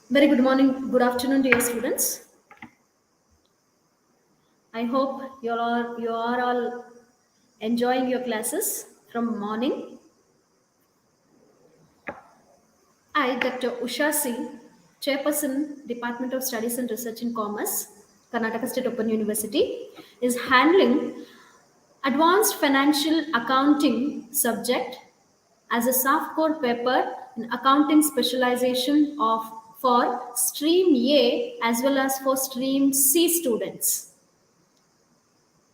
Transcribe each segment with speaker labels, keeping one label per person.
Speaker 1: Very good morning, good afternoon, dear students. I hope you are all enjoying your classes from morning. I, Dr. Usha C, Chairperson, Department of Studies and Research in Commerce, Karnataka State Open University, is handling Advanced Financial Accounting subject as a soft core paper in accounting specialization of for stream A as well as for stream C students.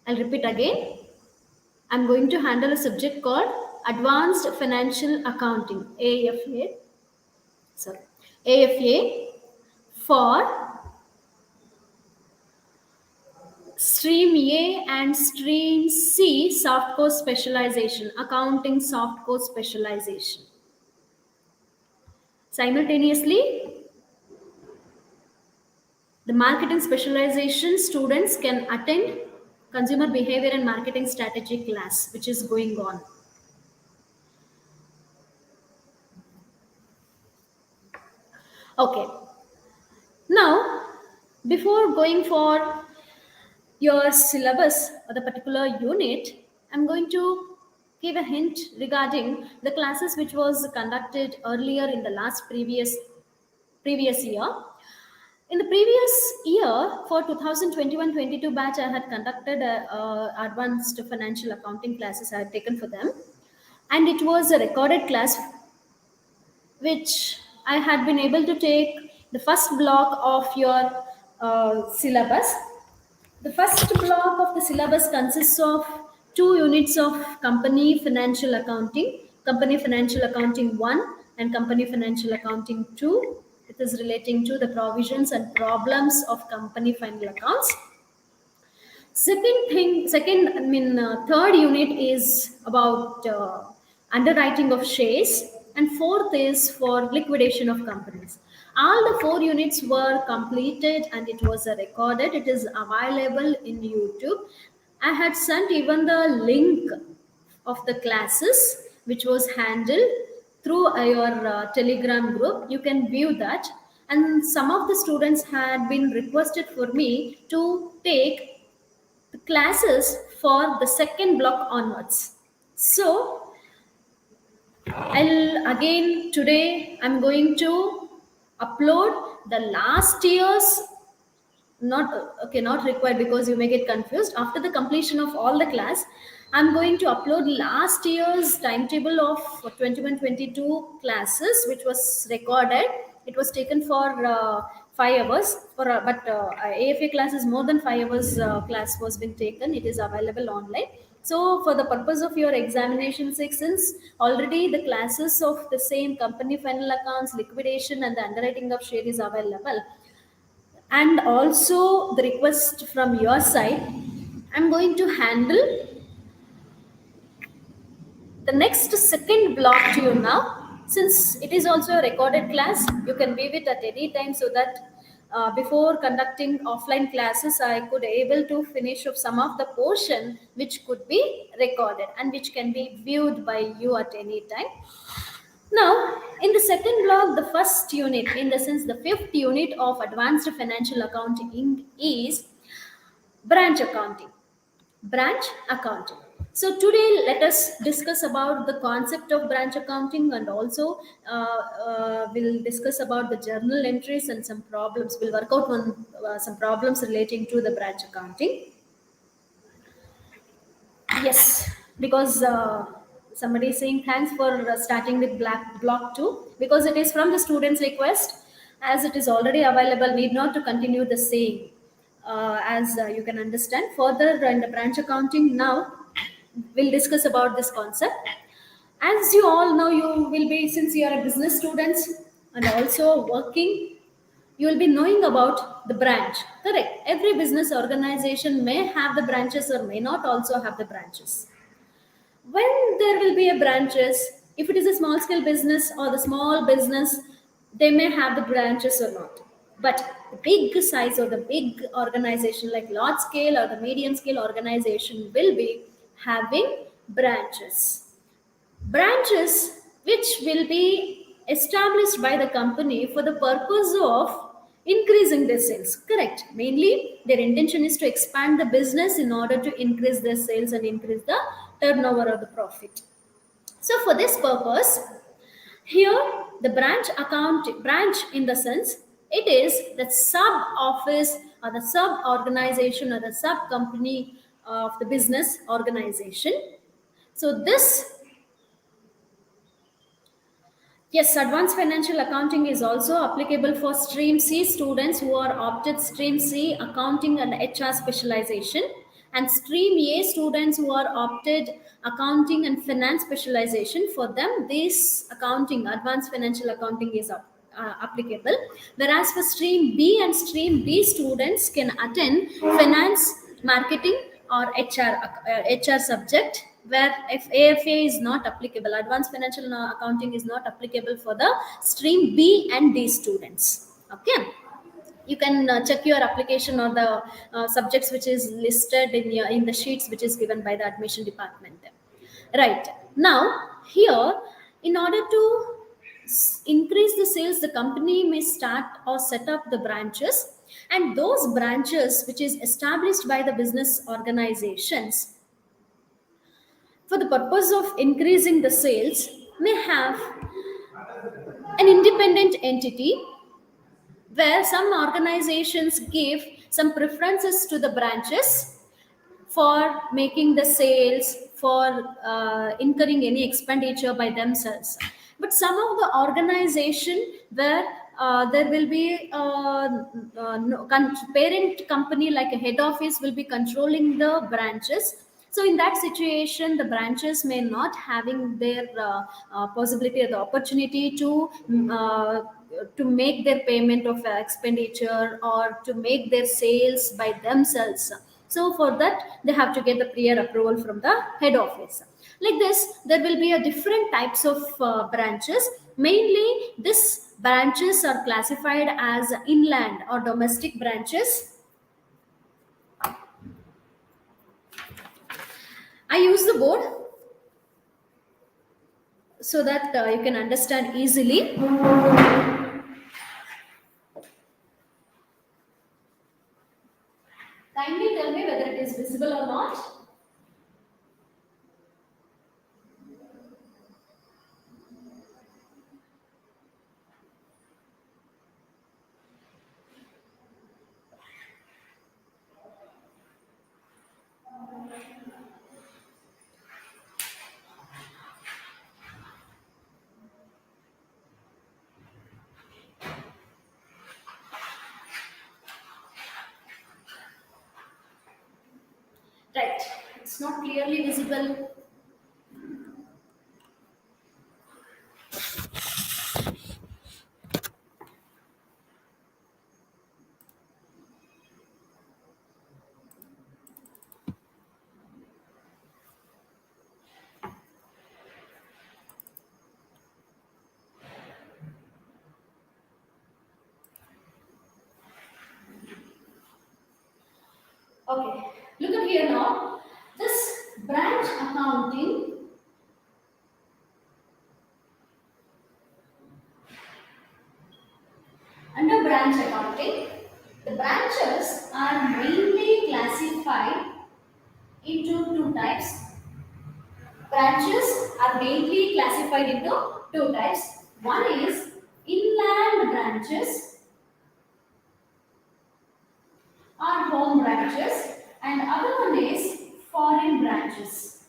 Speaker 1: I'll repeat again. I'm going to handle a subject called Advanced Financial Accounting AFA. Sorry, AFA for Stream A and Stream C softcore specialization, accounting softcore specialization. Simultaneously, the marketing specialization students can attend consumer behavior and marketing strategy class, which is going on. Okay, now before going for your syllabus or the particular unit, I'm going to give a hint regarding the classes which was conducted earlier in the last previous year. In the previous year, for 2021-22 batch, I had conducted advanced financial accounting classes I had taken for them, and it was a recorded class which I had been able to take the first block of your syllabus. The first block of the syllabus consists of two units of company financial accounting 1 and company financial accounting 2. It is relating to the provisions and problems of company final accounts. Third unit is about underwriting of shares, and fourth is for liquidation of companies. All the four units were completed and it was recorded. It is available in YouTube. I had sent even the link of the classes which was handled through your telegram group. You can view that, and some of the students had been requested for me to take the classes for the second block onwards. So I'll again today I'm going to upload the last year's, not required because you may get confused. After the completion of all the class, I'm going to upload last year's timetable of 21-22 classes which was recorded. It was taken for 5 hours for but AFA class is more than 5 hours. Class was been taken. It is available online. So for the purpose of your examination sections, already the classes of the same company final accounts, liquidation and the underwriting of share is available. And also the request from your side, I'm going to handle the next second block to you now. Since it is also a recorded class, you can view it at any time, so that before conducting offline classes I could able to finish of some of the portion which could be recorded and which can be viewed by you at any time. Now, in the second block, the first unit, in the sense the fifth unit of advanced financial accounting is branch accounting. Branch accounting. So today, let us discuss about the concept of branch accounting, and also we'll discuss about the journal entries and some problems. We'll work out on some problems relating to the branch accounting. Yes, because somebody is saying thanks for starting with Black Block 2, because it is from the student's request. As it is already available, need not to continue the same. As you can understand, further in the branch accounting now, we'll discuss about this concept. As you all know, you will be, since you are a business students and also working, you will be knowing about the branch. Correct. Every business organization may have the branches or may not also have the branches. When there will be a branches, if it is a small scale business or the small business, they may have the branches or not. But the big size or the big organization like large scale or the medium scale organization will be having branches. Branches which will be established by the company for the purpose of increasing their sales. Correct. Mainly, their intention is to expand the business in order to increase their sales and increase the turnover or the profit. So, for this purpose, here the branch in the sense it is the sub office or the sub organization or the sub company of the business organization. So this, yes, advanced financial accounting is also applicable for Stream C students who are opted Stream C accounting and HR specialization, and Stream A students who are opted accounting and finance specialization. For them, this accounting, advanced financial accounting, is applicable. Whereas for Stream B and Stream D students can attend finance, marketing, or HR subject, where if AFA is not applicable, advanced financial accounting is not applicable for the Stream B and D students. Okay, you can check your application or the subjects which is listed in the sheets which is given by the admission department. Right now, here, in order to increase the sales, the company may start or set up the branches, and those branches which is established by the business organizations for the purpose of increasing the sales may have an independent entity, where some organizations give some preferences to the branches for making the sales, for incurring any expenditure by themselves. But some of the organization where there will be no, parent company like a head office will be controlling the branches. So in that situation, the branches may not having their possibility or the opportunity to make their payment of expenditure or to make their sales by themselves. So for that, they have to get the prior approval from the head office. Like this, there will be a different types of branches. Mainly, these branches are classified as inland or domestic branches. I use the board so that you can understand easily. Kindly tell me whether it is visible or not. Right. It's not clearly visible. Okay. Look at here now. This branch accounting, under branch accounting, the branches are mainly classified into two types. Branches are mainly classified into two types. One is inland branches or home branches, and other one is foreign branches.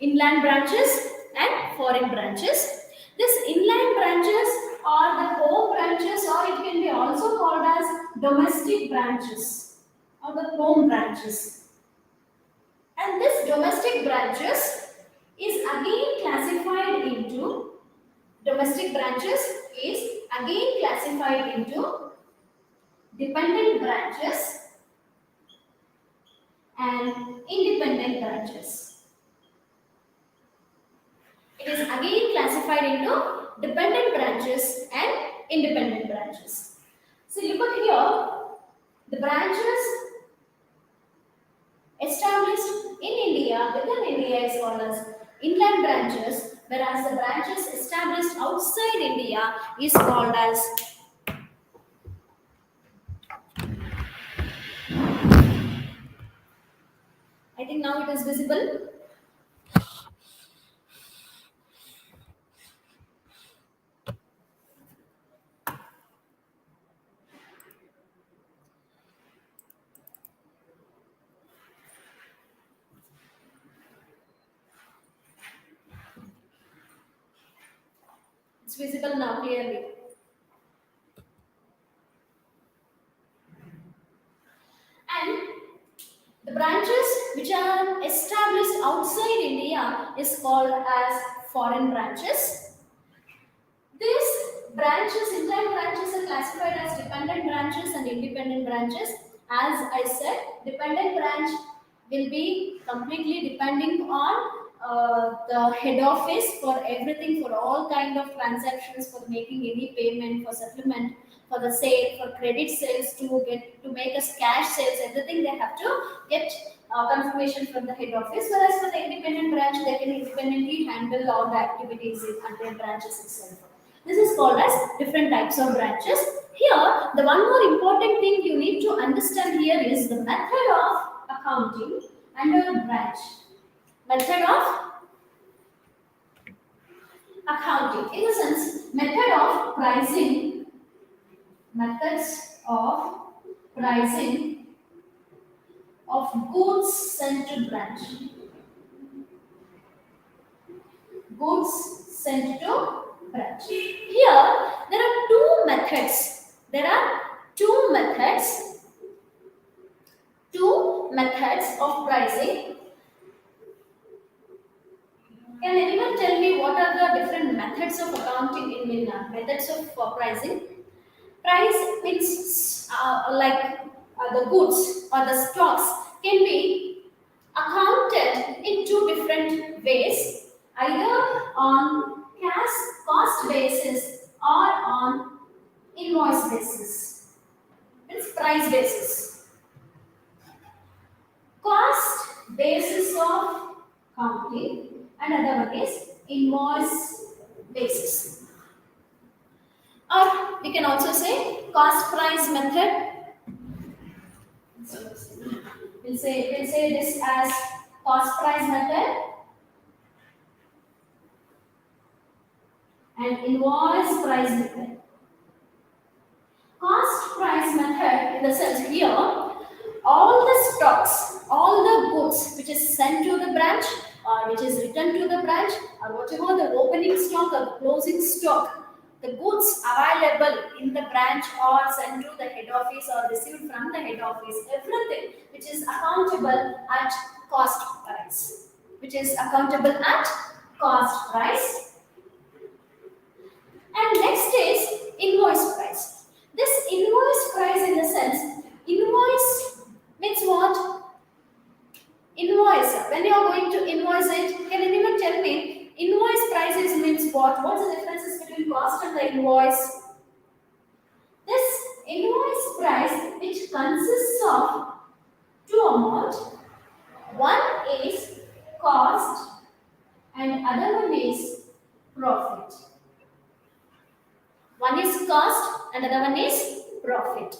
Speaker 1: Inland branches and foreign branches. These inland branches are the home branches, or it can be also called as domestic branches or the home branches. And this domestic branches is again classified into domestic branches is again classified into dependent branches and independent branches. It is again classified into dependent branches and independent branches. See, look at here. The branches established in India, within India, is called as inland branches, whereas the branches established outside India is called as, I think now it is visible. It's visible now clearly. And the branches which are established outside India is called as foreign branches. These branches, inland branches, are classified as dependent branches and independent branches. As I said, dependent branch will be completely depending on the head office for everything, for all kind of transactions, for making any payment, for settlement, for the sale, for credit sales, to make us cash sales, everything they have to get confirmation from the head office. Whereas for the independent branch, they can independently handle all the activities at their branches itself. This is called as different types of branches. Here, the one more important thing you need to understand here is the method of accounting under a branch. Method of accounting. In the sense, method of pricing, methods of pricing of goods sent to branch. Goods sent to branch. Here, there are two methods. There are two methods of pricing. Can anyone tell me what are the different methods of accounting methods of pricing? Price means the goods or the stocks can be accounted in two different ways, either on cash cost basis or on invoice basis. It's price basis. Cost basis of counting and other one is invoice basis. Or we can also say cost price method. We'll say this as cost price method and invoice price method. Cost price method in the sense here, all the stocks, all the goods which is sent to the branch or which is returned to the branch or whatever the opening stock or the closing stock, the goods available in the branch or sent to the head office or received from the head office, everything which is accountable at cost price, which is accountable at cost price. And next is invoice price. This invoice price in the sense, invoice means what? Invoice. When you are going to invoice it, can anyone tell me? Invoice prices means what? What's the differences between cost and the invoice? This invoice price which consists of two amounts. One is cost and other one is profit. One is cost and other one is profit.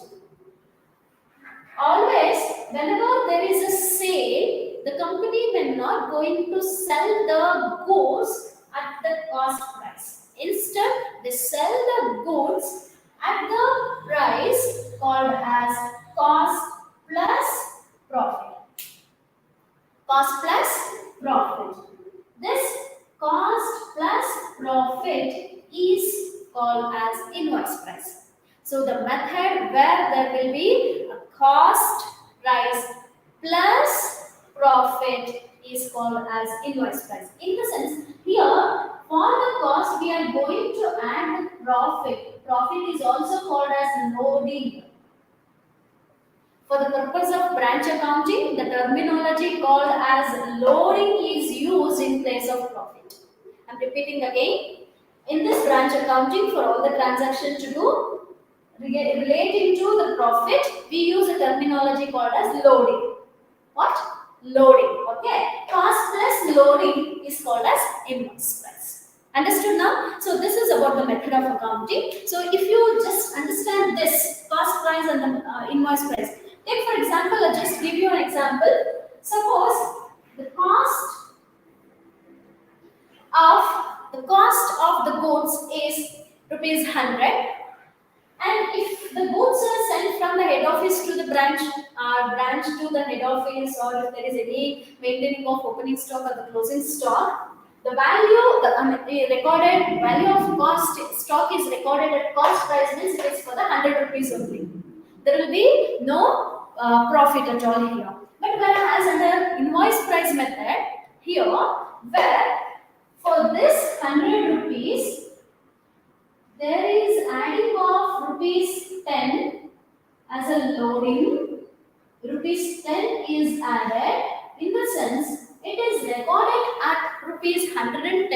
Speaker 1: Always, whenever there is a sale, the company may not going to sell the goods at the cost price. Instead, they sell the goods at the price called as cost plus profit. Cost plus profit. This cost plus profit is called as invoice price. So the method where there will be a cost price plus profit is called as invoice price. In the sense, here for the cost we are going to add the profit. Profit is also called as loading. For the purpose of branch accounting, the terminology called as loading is used in place of profit. I am repeating again. In this branch accounting, for all the transactions to do relating to the profit, we use a terminology called as loading. What? Loading. Okay. Cost plus loading is called as Understood now? So this is about the method of accounting. So if you just understand this cost price and the invoice price. Take for example, I'll just give you an example. Suppose the cost of the goods is rupees 100, and if the goods are sent from the head office to the branch, branch to the head office, or if there is any maintaining of opening stock or the closing stock, the value, the recorded value of cost stock is recorded at cost price, means it is for the 100 rupees only. There will be no profit at all here. But whereas under invoice price method, here, where for this 100 rupees, there is adding of rupees 10 as a loading. Rupees 10 is added, in the sense it is recorded at rupees 110.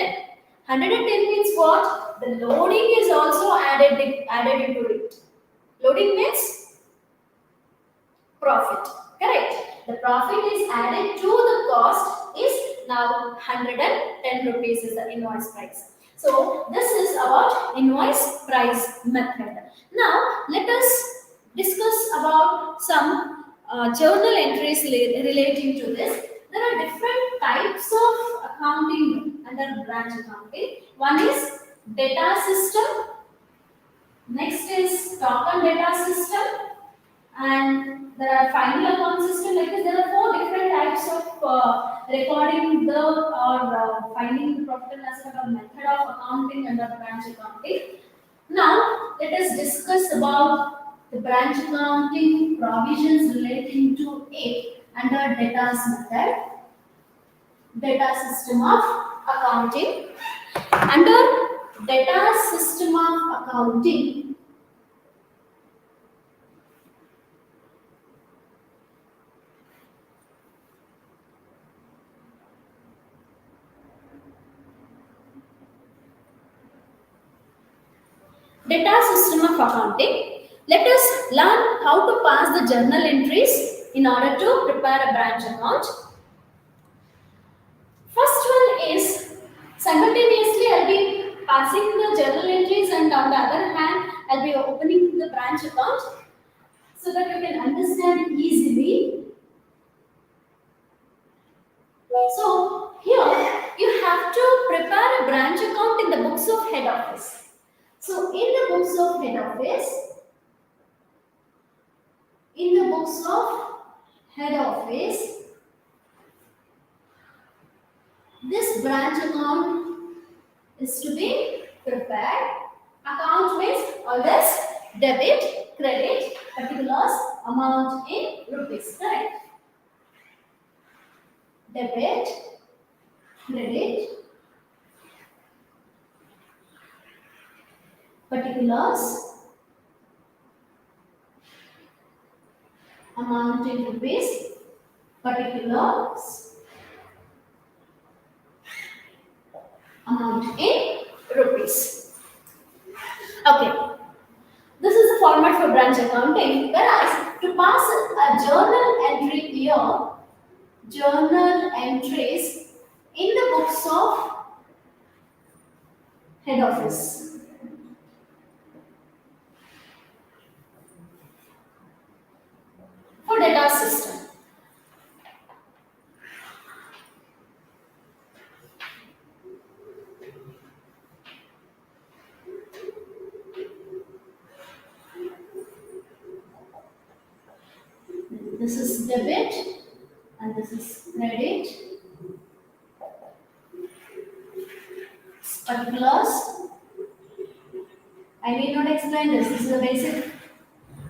Speaker 1: 110 means what? The loading is also added into it. Loading means profit. Correct. The profit is added to the cost is now 110 rupees is the invoice price. So this is about invoice price method. Now let us discuss about some journal entries relating to this. There are different types of accounting under branch accounting. One is data system. Next is stock and data system, and there are final account system. Like this, there are four different types of recording the or finding the profit and loss account method of accounting under branch accounting. Now let us discuss about the branch accounting provisions relating to it under data system of accounting. Under data system of accounting, let us learn how to pass the journal entries in order to prepare a branch account. First one is, simultaneously I'll be passing the journal entries, and on the other hand I'll be opening the branch account so that you can understand easily. So here you have to prepare a branch account in the books of head office. So in the books of head office, this branch account is to be prepared. Account means always debit, credit, particulars, amount in rupees. Correct? Debit, credit, particulars, amount in rupees, particulars, amount in rupees. Okay, this is the format for branch accounting. Whereas to pass a journal entry here, journal entries in the books of head office. For data system. This is debit and this is credit. Particulars. I need not explain this. This is a basic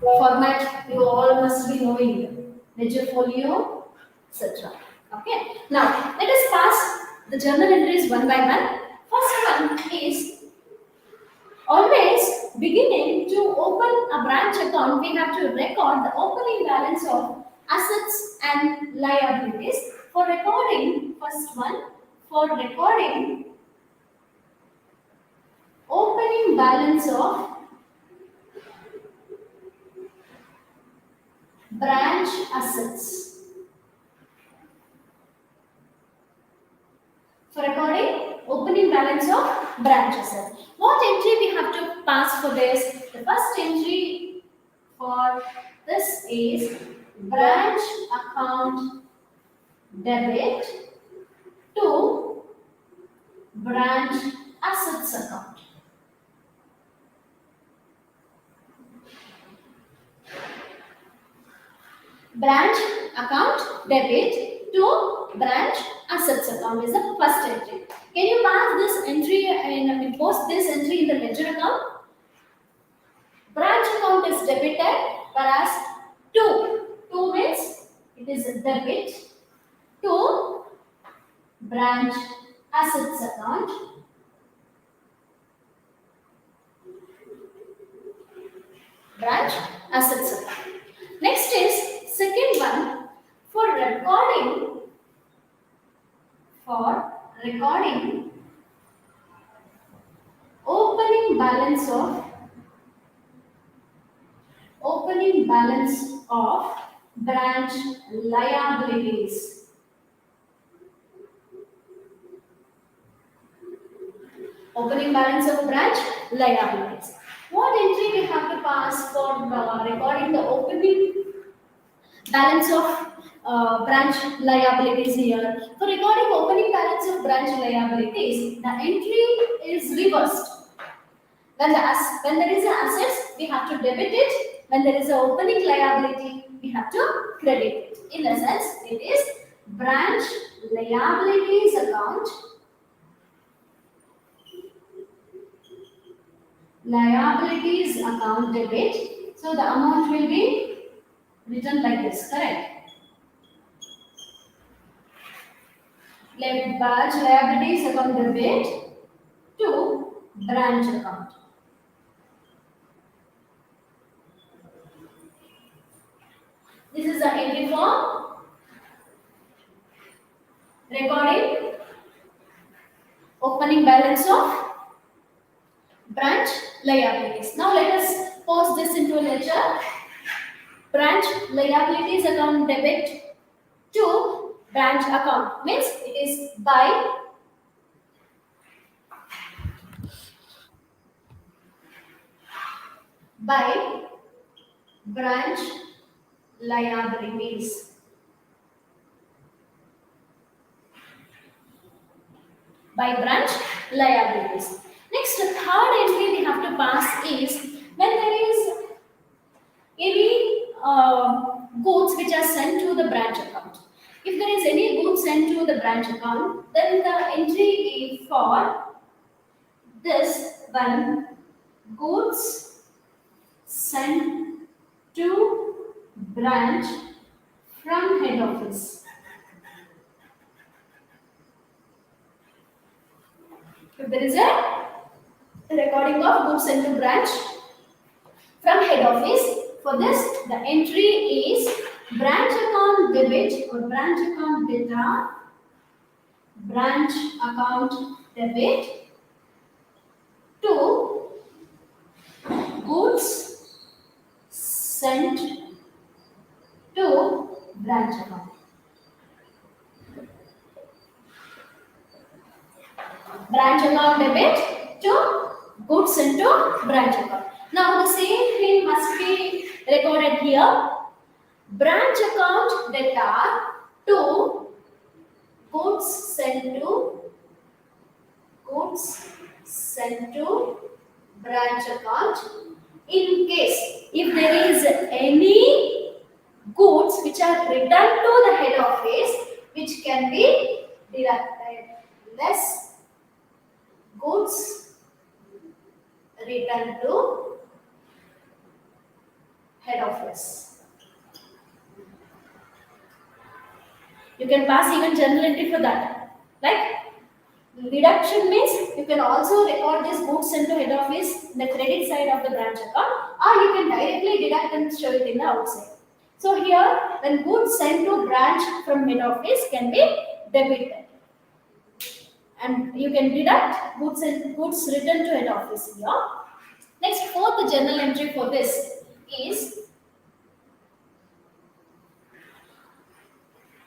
Speaker 1: format you all must be knowing. Ledger folio, etc. Okay. Now let us pass the journal entries one by one. First one is, always beginning to open a branch account, we have to record the opening balance of assets and liabilities. For recording, first one, for recording opening balance of branch assets. For recording opening balance of branches. What entry we have to pass for this? The first entry for this is branch account debit to branch assets account. Branch account debit to branch assets account is the first entry. Can you pass this entry and post this entry in the ledger account? Branch account is debited, whereas two means it is a debit to branch assets account. Branch assets account. Next is second one for recording opening balance of branch liabilities. Opening balance of branch liabilities. What entry we have to pass for recording the opening balance of branch liabilities here? For recording opening balance of branch liabilities, the entry is reversed. When there is an assets, we have to debit it. When there is an opening liability, we have to credit it. In a sense, it is branch liabilities account. Liabilities account debit. So the amount will be written like this, correct? Branch liabilities account debit to branch account. This is the entry for recording opening balance of branch liabilities. Now let us post this into a ledger. Branch liabilities account debit to branch account means it is by branch liabilities. By branch liabilities. Next, the third entry we have to pass is when there is any goods which are sent to the branch account. If there is any goods sent to the branch account, then the entry is for this one goods sent to branch from head office. If there is a recording of goods sent to branch from head office, for this the entry is branch account debit or branch account data, branch account debit to goods sent to branch account. Branch account debit to goods sent to branch account. Now the same thing must be recorded here. Branch account data to goods sent to branch account. In case if there is any goods which are returned to the head office, which can be deducted less goods returned to head office. You can pass even journal entry for that. Like deduction means you can also record this goods sent to head office in the credit side of the branch account, or you can directly deduct and show it in the outside. So here, when goods sent to branch from head office can be debited, and you can deduct goods and goods returned to head office here. Next, fourth journal entry for this is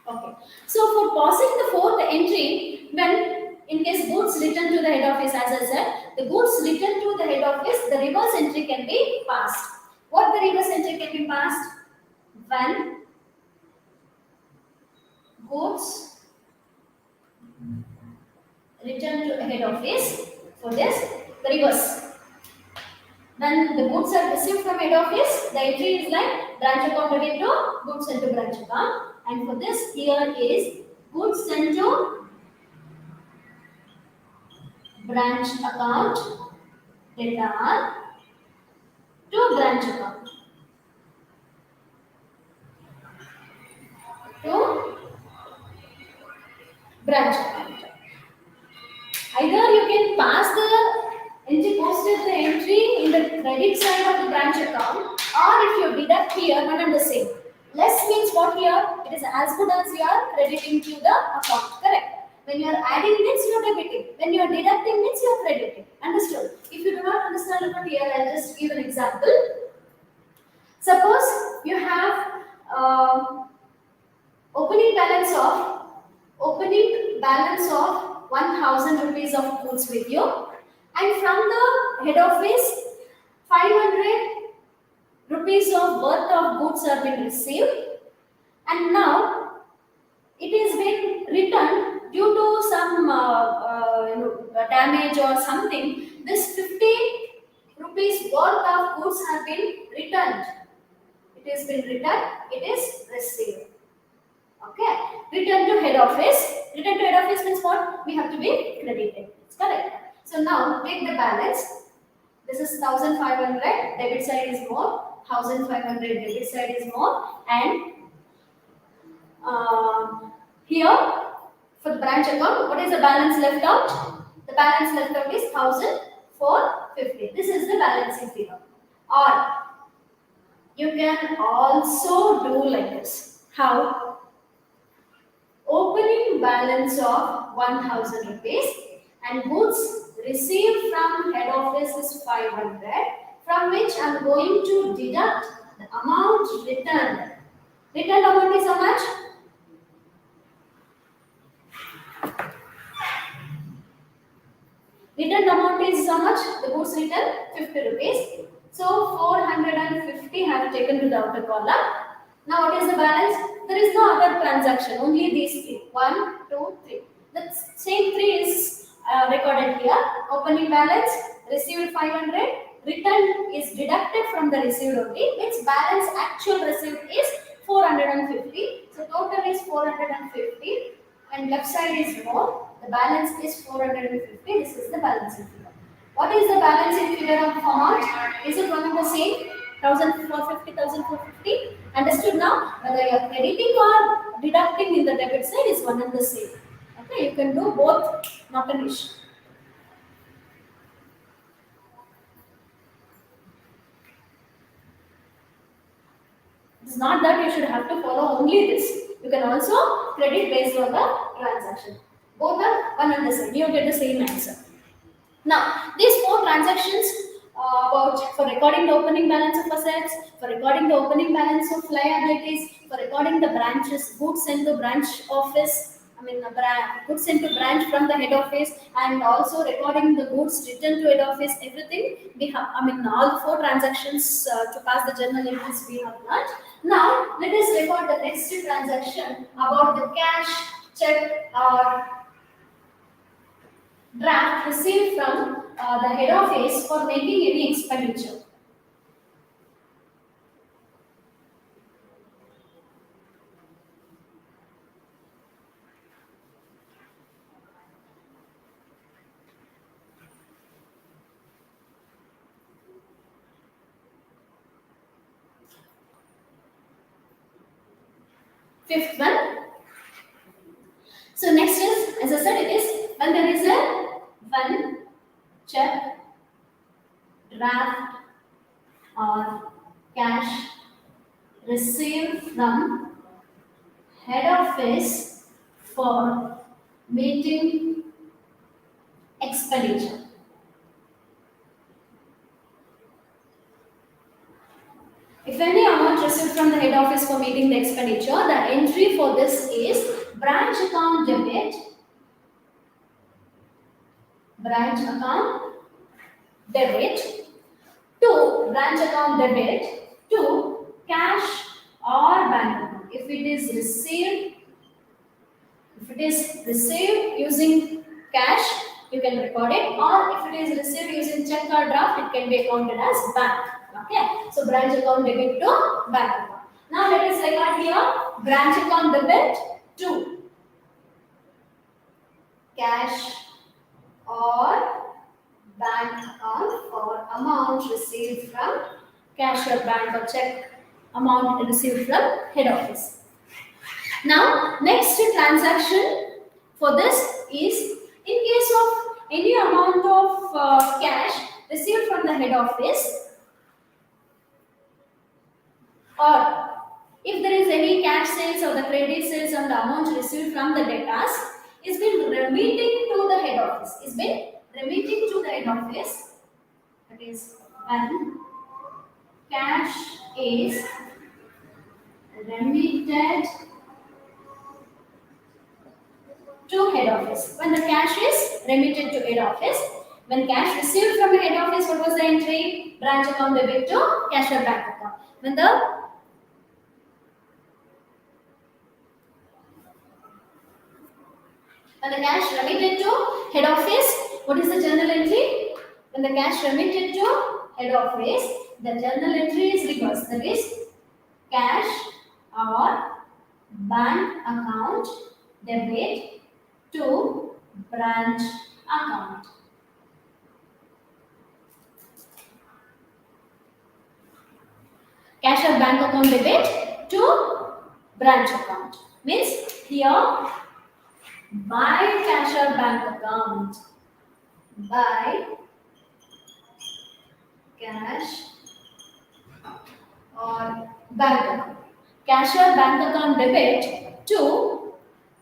Speaker 1: okay. So for passing the fourth entry, when in case goods returned to the head office, as I said, the goods returned to the head office, the reverse entry can be passed. What the reverse entry can be passed? When goods returned to head office, for this, the reverse. When the goods are received from head office, the entry is like branch account debit to goods sent to branch account. And for this, here is goods sent to branch account data to branch account. To branch account. Either you can pass the entry, posted the entry in the credit side of the branch account, or if you deduct here, one and the same. Less means what here? It is as good as you are crediting to the account, correct? When you are adding means you are debiting. When you are deducting means you are crediting. Understood? If you do not understand, look at here, I'll just give an example. Suppose you have opening balance of 1000 rupees of goods with you, and from the head office 500 rupees of worth of goods are being received, and now it is been returned due to some damage or something. This 50 rupees worth of goods have been returned. It has been returned, it is received. Okay, return to head office. Return to head office means what? We have to be credited. It's correct. So now take the balance. This is 1500, debit side is more. 1500, debit side is more. And here for the branch account, what is the balance left out? The balance left out is 1450. This is the balancing figure. Or you can also do like this. How? Opening balance of 1000 rupees and goods received from head office is 500, from which I am going to deduct the amount returned. Returned amount is how much? Returned amount is how much? The goods returned 50 rupees. So 450 have taken to the outer column. Now what is the balance? There is no other transaction, only these three. 1, 2, 3. The same 3 is recorded here. Opening balance, received 500, return is deducted from the received only, means balance actual received is 450. So total is 450 and left side is more. The balance is 450. This is the balancing figure. What is the balancing figure of amount? Is it one and the same? 1450, 1450. Understood now? Whether you are crediting or deducting in the debit side is one and the same. Okay, you can do both, not an issue. It's not that you should have to follow only this. You can also credit based on the transaction. Both are one and the same. You get the same answer. Now, these 4 transactions about for recording the opening balance of assets, for recording the opening balance of liabilities, for recording the branches, goods sent to branch office, goods sent to branch from the head office, and also recording the goods returned to head office, everything we have, all 4 transactions to pass the journal entries we have learned. Now, let us record the next transaction about the cash, check, or draft received from the head office for making any expenditure. Fifth one. So next is, as I said, it is when there is one check, draft, or cash received from head office for meeting expenditure. If any amount received from the head office for meeting the expenditure, the entry for this is branch account debit branch account debit to branch account debit to cash or bank account. If it is received using cash, you can record it, or if it is received using check or draft, it can be accounted as bank. Okay, so branch account debit to bank account. Now let us record here branch account debit to cash or bank account for amount received from cash or bank or check amount received from head office. Now, next transaction for this is in case of any amount of cash received from the head office, or if there is any cash sales or the credit sales on the amount received from the debtors is been remitting to the head office. Is been remitting to the head office. That is when cash is remitted to head office. When the cash is remitted to head office, when cash received from the head office, what was the entry? Branch account debit to cash or bank account. When the cash remitted to head office, what is the journal entry? When the cash remitted to head office, the journal entry is reverse. That is cash or bank account debit to branch account. Cash or bank account debit to branch account. Means here by cash or bank account. By cash or bank account. Cash or bank account debit to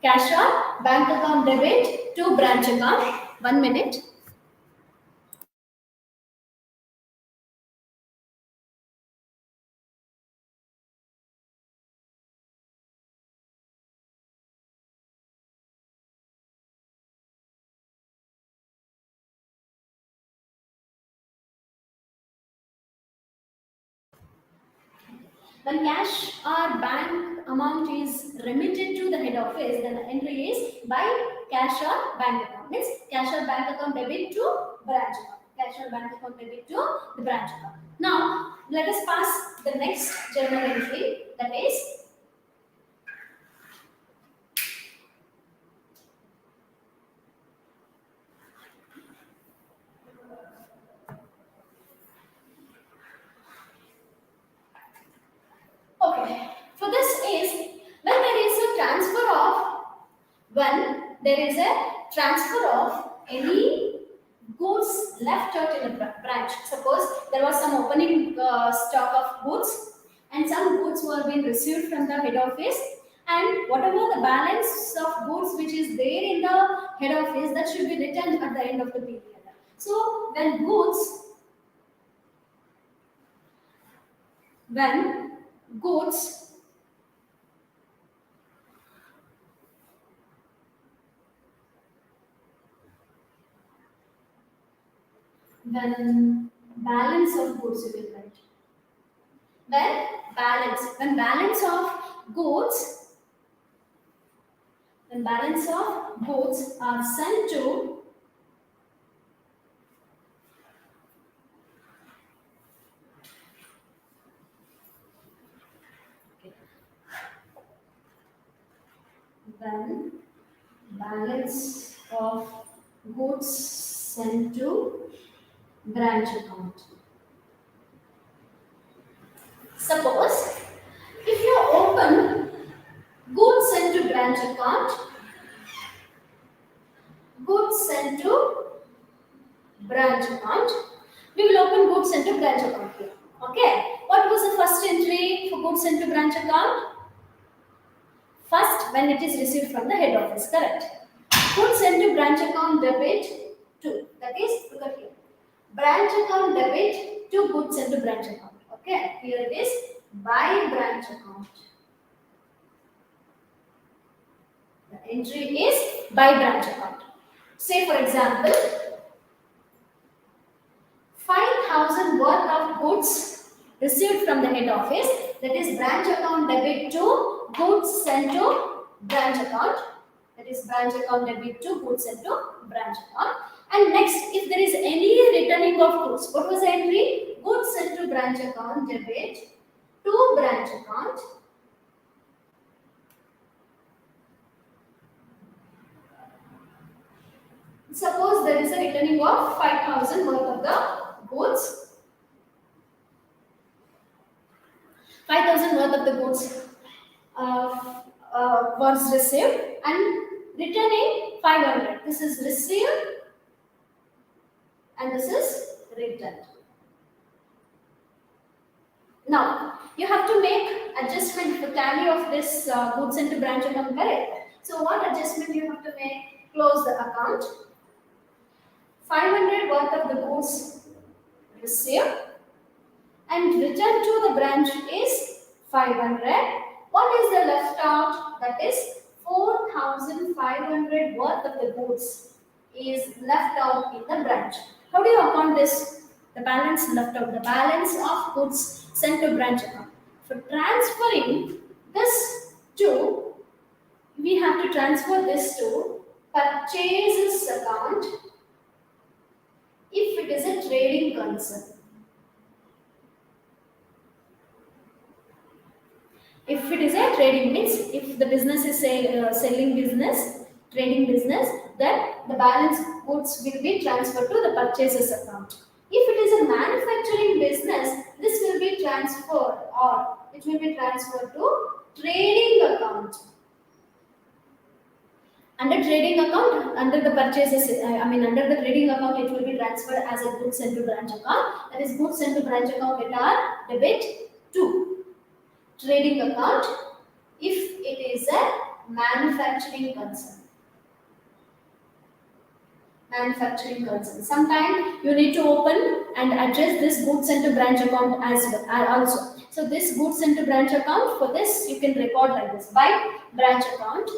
Speaker 1: cash or bank account debit to branch account. 1 minute. When cash or bank amount is remitted to the head office, then the entry is by cash or bank account. Means cash or bank account debit to branch account. Cash or bank account debit to the branch account. Now, let us pass the next journal entry, that is okay. For this is when there is a transfer of any goods left out in a branch. Suppose there was some opening stock of goods and some goods were being received from the head office, and whatever the balance of goods which is there in the head office, that should be returned at the end of the period. So when goods when balance of goods you will write. When balance of goods are sent to when balance of goods sent to branch account. Suppose if you open goods sent to branch account, goods sent to branch account, we will open goods sent to branch account here. Okay, what was the first entry for goods sent to branch account? First, when it is received from the head office, correct? Goods sent to branch account debit to, that is, look at here. Branch account debit to goods sent to branch account. Okay, here it is by branch account. The entry is by branch account. Say for example, 5,000 worth of goods received from the head office, that is branch account debit to goods sent to branch account, that is branch account debit to goods sent to branch account. And next, if there is any returning of goods, what was the entry? Goods sent to branch account debit to branch account. Suppose there is a returning of 5,000 worth of the goods. 5,000 worth of the goods was received and returning 500. This is received and this is returned. Now, you have to make adjustment for tally of this goods into branch account, correct? So, what adjustment you have to make? Close the account. 500 worth of the goods received and returned to the branch is 500. What is the left out? That is 4,500 worth of the goods is left out in the branch. How do you account this? The balance left out, the balance of goods sent to branch account. For transferring this to, we have to transfer this to purchases account if it is a trading concern. If it is a trading, means if the business is selling business, trading business, then the balance goods will be transferred to the purchases account. If it is a manufacturing business, this will be transferred or it will be transferred to trading account. Under trading account, under the purchases, under the trading account, it will be transferred as a goods sent to branch account. That is goods sent to branch account that are debit to trading account if it is a manufacturing concern. Manufacturing concern. Sometimes you need to open and address this goods sent to branch account as well also. So this goods sent to branch account, for this you can record like this: by branch account,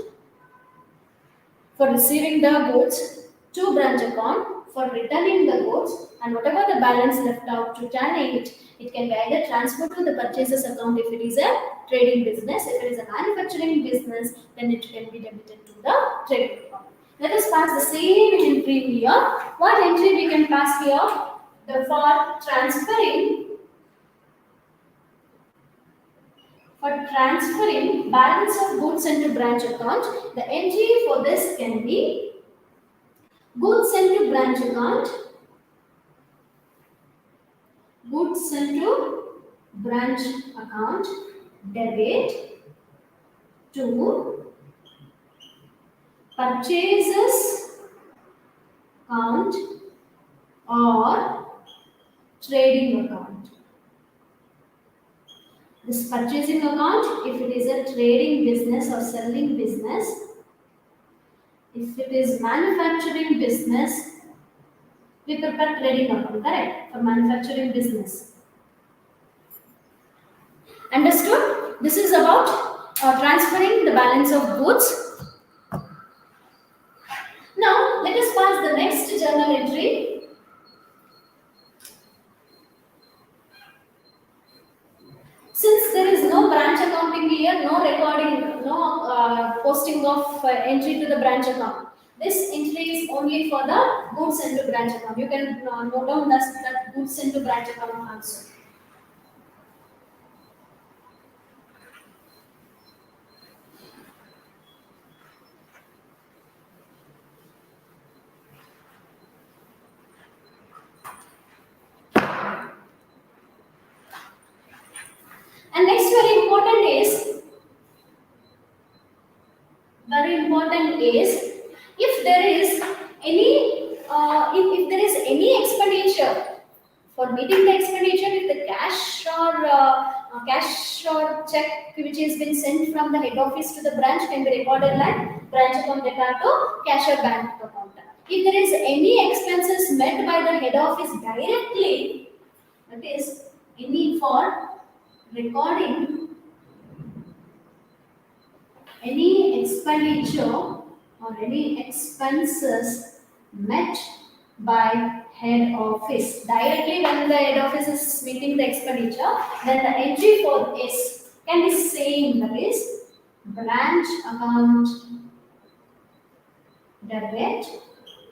Speaker 1: for receiving the goods, to branch account for returning the goods, and whatever the balance left out to tally it, it can be either transferred to the purchases account if it is a trading business. If it is a manufacturing business, then it can be debited to the trading account. Let us pass the same entry here. What entry we can pass here? The for transferring balance of goods into branch account, the entry for this can be goods sent to branch account, goods sent to branch account debit to purchases account or trading account. This purchasing account, if it is a trading business or selling business, if it is manufacturing business, we prepare trading account, correct? For manufacturing business. Understood? This is about transferring the balance of goods. Now, let us pass the next journal entry. Since there is no branch accounting here, no recording, no posting of entry to the branch account. This entry is only for the goods sent to branch account. You can note down that goods sent to branch account also. And next very important is if there is any if there is any expenditure, for meeting the expenditure, if the cash or check which has been sent from the head office to the branch can be recorded like branch account data to cash or bank account. If there is any expenses met by the head office directly, that is any for recording any expenditure or any expenses met by head office. Directly when the head office is meeting the expenditure, then the entry for S can be same, that is branch account debit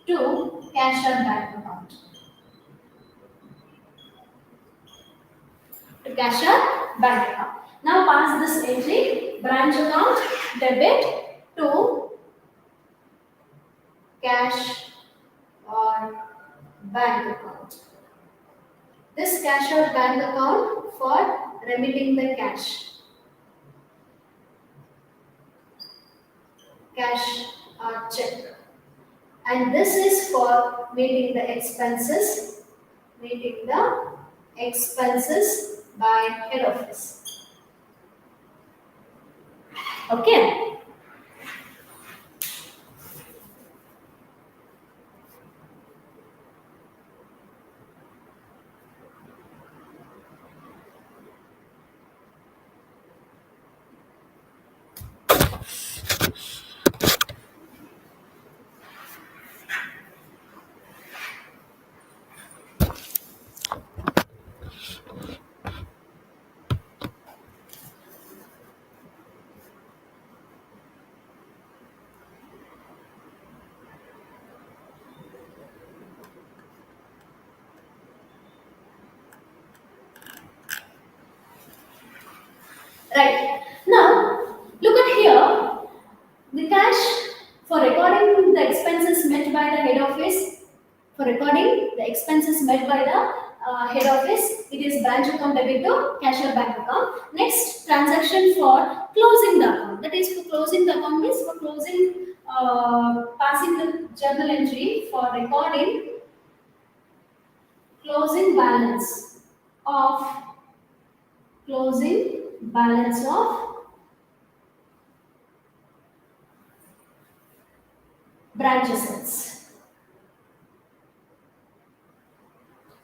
Speaker 1: to cash or bank account. To cash or bank account. Now pass this entry, branch account debit to cash or bank account. This cash or bank account for remitting the cash or check. And this is for meeting the expenses by head office. Okay. Right. Now, look at here. The cash for recording the expenses met by the head office, for recording the expenses met by the head office, it is branch account debit to cash or bank account. Next transaction for closing the account. That is for closing the account means for closing, passing the journal entry for recording closing balance of closing balance of branch assets.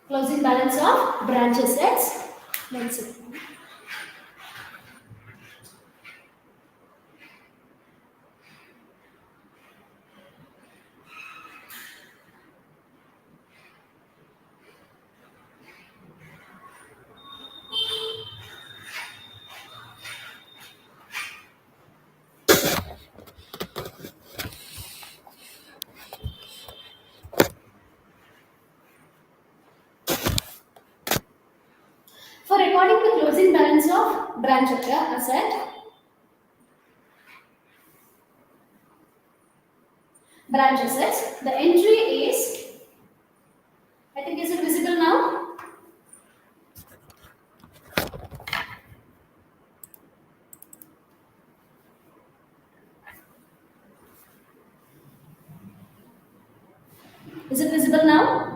Speaker 1: Closing balance of branch assets. Let's see. For recording the closing balance of branch asset, branch assets, the entry is, I think, is it visible now? Is it visible now?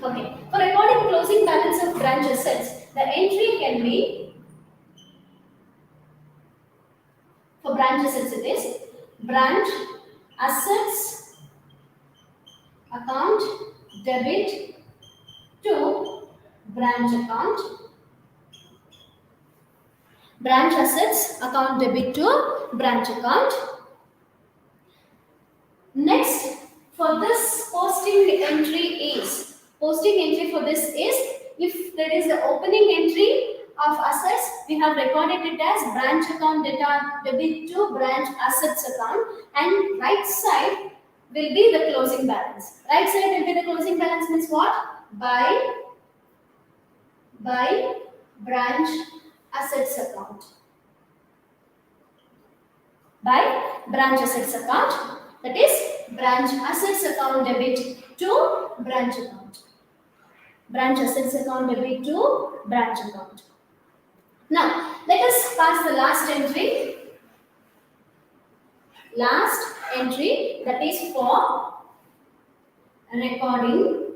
Speaker 1: Okay. For recording closing balance of branch assets, the entry can be, for branch assets it is branch assets account debit to branch account. Branch assets account debit to branch account. Next, for this posting entry for this is, if there is an opening entry of assets, we have recorded it as branch account debit to branch assets account, and right side will be the closing balance. Right side will be the closing balance means what? By branch assets account. By branch assets account, that is branch assets account debit to branch account. Branch assets account debit to branch account. Now, let us pass the last entry. Last entry, that is for recording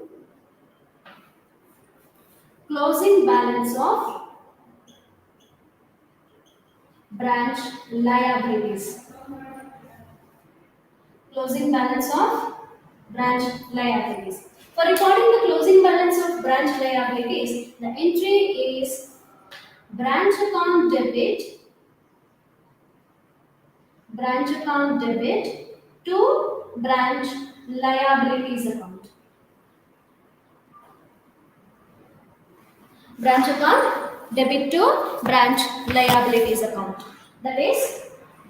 Speaker 1: closing balance of branch liabilities. Closing balance of branch liabilities. For recording the closing balance of branch liabilities, the entry is branch account debit to branch liabilities account. Branch account debit to branch liabilities account. That is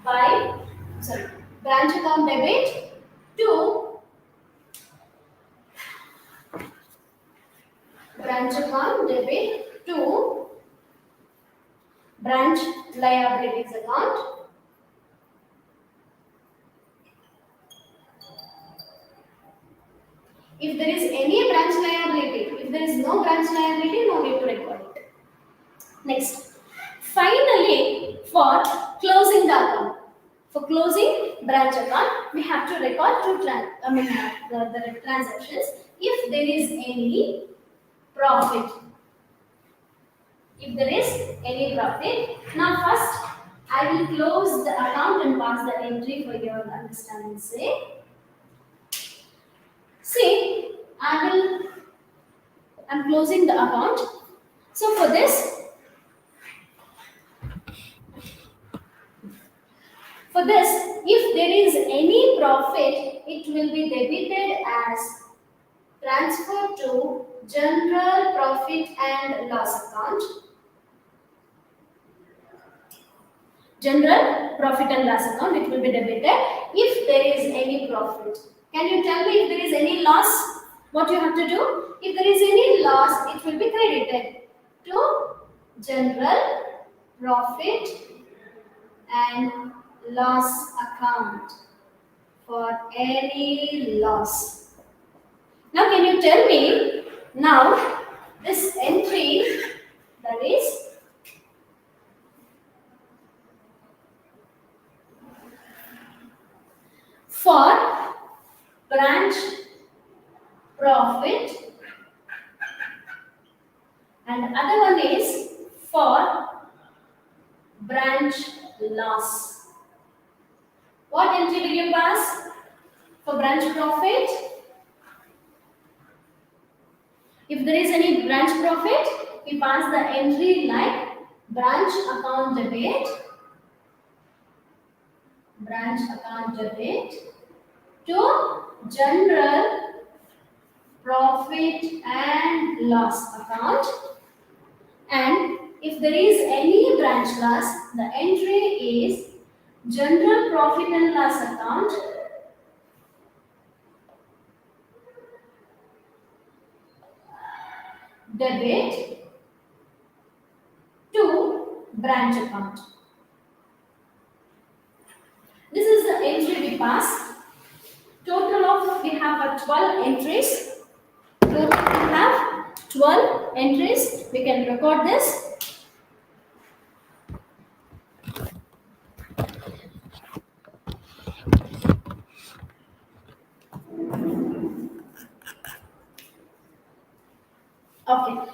Speaker 1: by sorry branch account debit to branch account debit to branch liabilities account. If there is any branch liability, if there is no branch liability, no need to record it. Next, finally, for closing the account, for closing branch account, we have to record the transactions. If there is any profit, if there is any profit. Now, first, I will close the account and pass the entry for your understanding sake. See, I'm closing the account. So for this, if there is any profit, it will be debited as transfer to general profit and loss account. General profit and loss account, it will be debited if there is any profit. Can you tell me if there is any loss? What you have to do? If there is any loss, it will be credited to general profit and loss account for any loss. Now, can you tell me now this entry, that is for branch profit and other one is for branch loss. What entry will you pass for branch profit? If there is any branch profit, we pass the entry like branch account debit, to general profit and loss account. And if there is any branch loss, the entry is general profit and loss account debit to branch account. This is the entry we pass. Total of we have 12 entries. Total we have 12 entries. We can record this. Okay.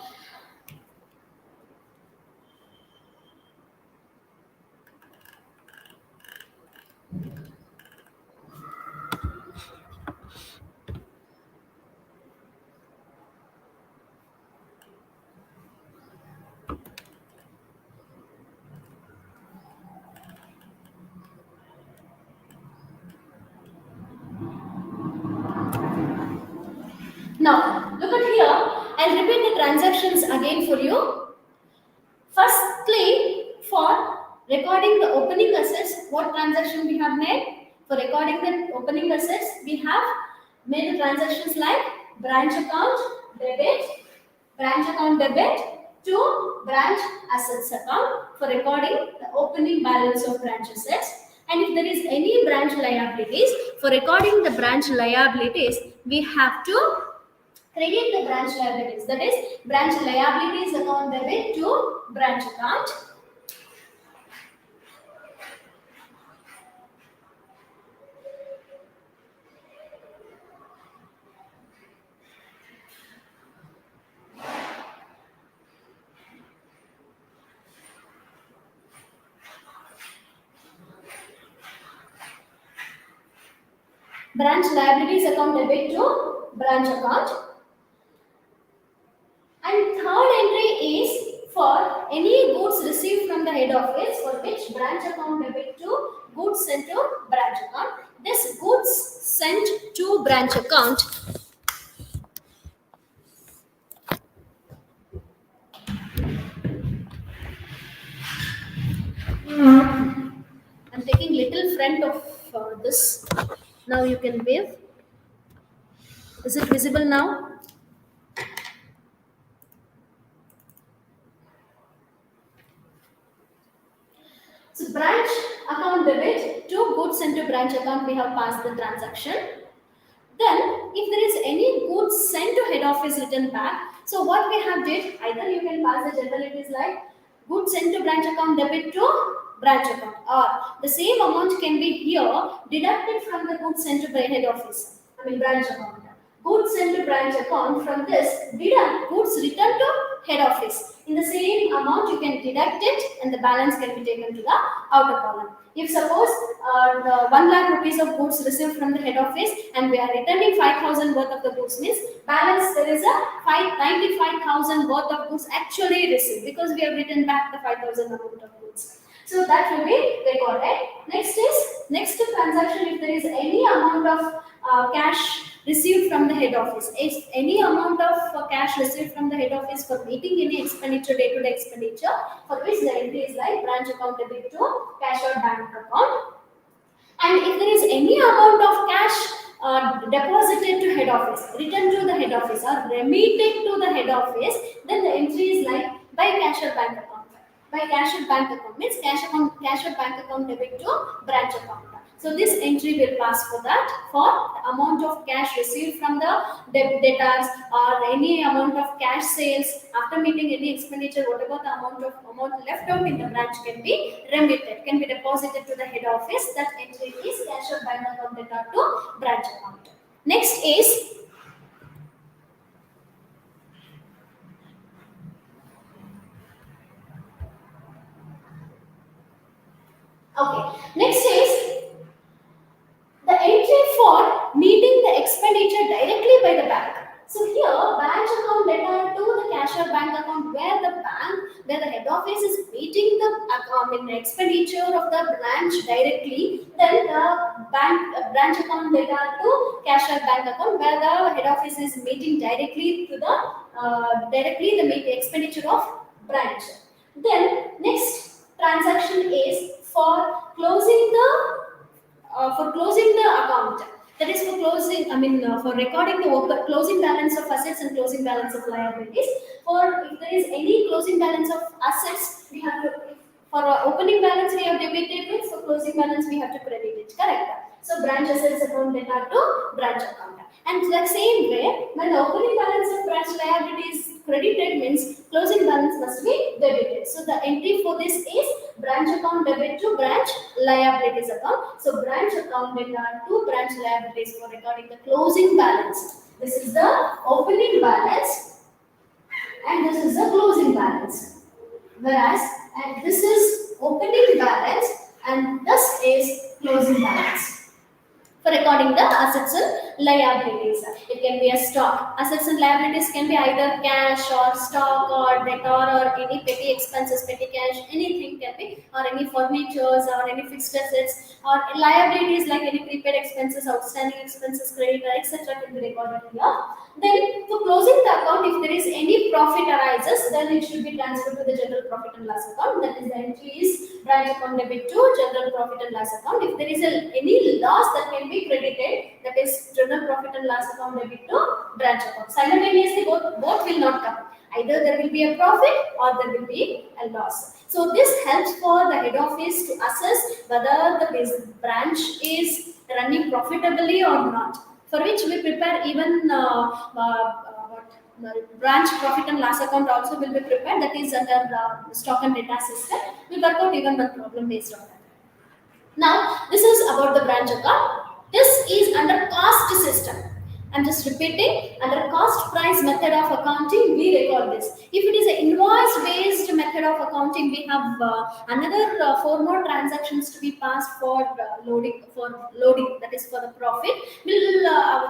Speaker 1: Now, look at here. I'll repeat the transactions again for you. Firstly, for recording the opening assets, what transaction we have made? For recording the opening assets, we have made the transactions like branch account debit to branch assets account for recording the opening balance of branch assets. And if there is any branch liabilities, for recording the branch liabilities, we have to credit the branch liabilities. That is branch liabilities account debit to branch account. Branch liabilities account debit to branch account. And third entry is for any goods received from the head office for which branch account debit to goods sent to branch account. This goods sent to branch account. I'm taking little front of this. Now you can wave. Is it visible now? So branch account debit to goods sent to branch account, we have passed the transaction. Then if there is any goods sent to head office written back, so what we have did, either you can pass the generalities like goods sent to branch account debit to branch account, or the same amount can be here deducted from the goods sent to head office, branch account. Goods sent to branch account, from this deduct goods returned to head office. In the same amount you can deduct it and the balance can be taken to the outer column. If suppose the 1 lakh rupees of goods received from the head office and we are returning 5,000 worth of the goods, means balance there is a 95,000 worth of goods actually received, because we have written back the 5,000 amount of goods. So that will be recorded. Next transaction, if there is any amount of cash received from the head office. If any amount of cash received from the head office for meeting any expenditure, day-to-day expenditure, for which the entry is like branch account debit to cash or bank account. And if there is any amount of cash deposited to head office, returned to the head office or remitted to the head office, then the entry is like by cash or bank account. By cash or bank account means cash or bank account debit to branch account. So this entry will pass for that, for the amount of cash received from the debtors or any amount of cash sales after meeting any expenditure, whatever the amount left out in the branch can be remitted, can be deposited to the head office. That entry is cash or bank account debtor to branch account. Next is Next is the entry for meeting the expenditure directly by the bank. So here, branch account debtor to the cash or bank account, where the head office is meeting the expenditure of the branch directly. Then the branch account debtor to cash or bank account, where the head office is meeting directly to the expenditure of branch. Then next transaction is for closing the account. That is for closing, for recording the closing balance of assets and closing balance of liabilities. For if there is any closing balance of assets, we have to, for opening balance we have debited it, for closing balance we have to credit it, correct? So branch assets account debtor to branch account. And the same way, when the opening balance of branch liability is credited, means closing balance must be debited. So the entry for this is branch account debit to branch liabilities account. So branch account debtor to branch liabilities for recording the closing balance. This is the opening balance and this is the closing balance. Whereas and this is opening balance and this is closing balance. For recording the assets and liabilities, it can be a stock. Assets and liabilities can be either cash or stock or debtor or any petty expenses, petty cash, anything can be, or any furnitures or any fixed assets, or liabilities like any prepaid expenses, outstanding expenses, creditor, etc. can be recorded here. Then for closing the account, if there is any profit arises, then it should be transferred to the general profit and loss account. That is the entry is branch account debit to general profit and loss account. If there is any loss that can be credited, that is general profit and loss account debit to branch account. Simultaneously, both will not come. Either there will be a profit or there will be a loss. So this helps for the head office to assess whether the branch is running profitably or not. For which we prepare even branch profit and loss account also will be prepared. That is under the stock and data system. We work out even one problem based on that. Now, this is about the branch account. This is under cost system. I'm just repeating, under cost price method of accounting, we record this. If it is an invoice based method of accounting, we have another 4 more transactions to be passed for loading, that is for the profit. We'll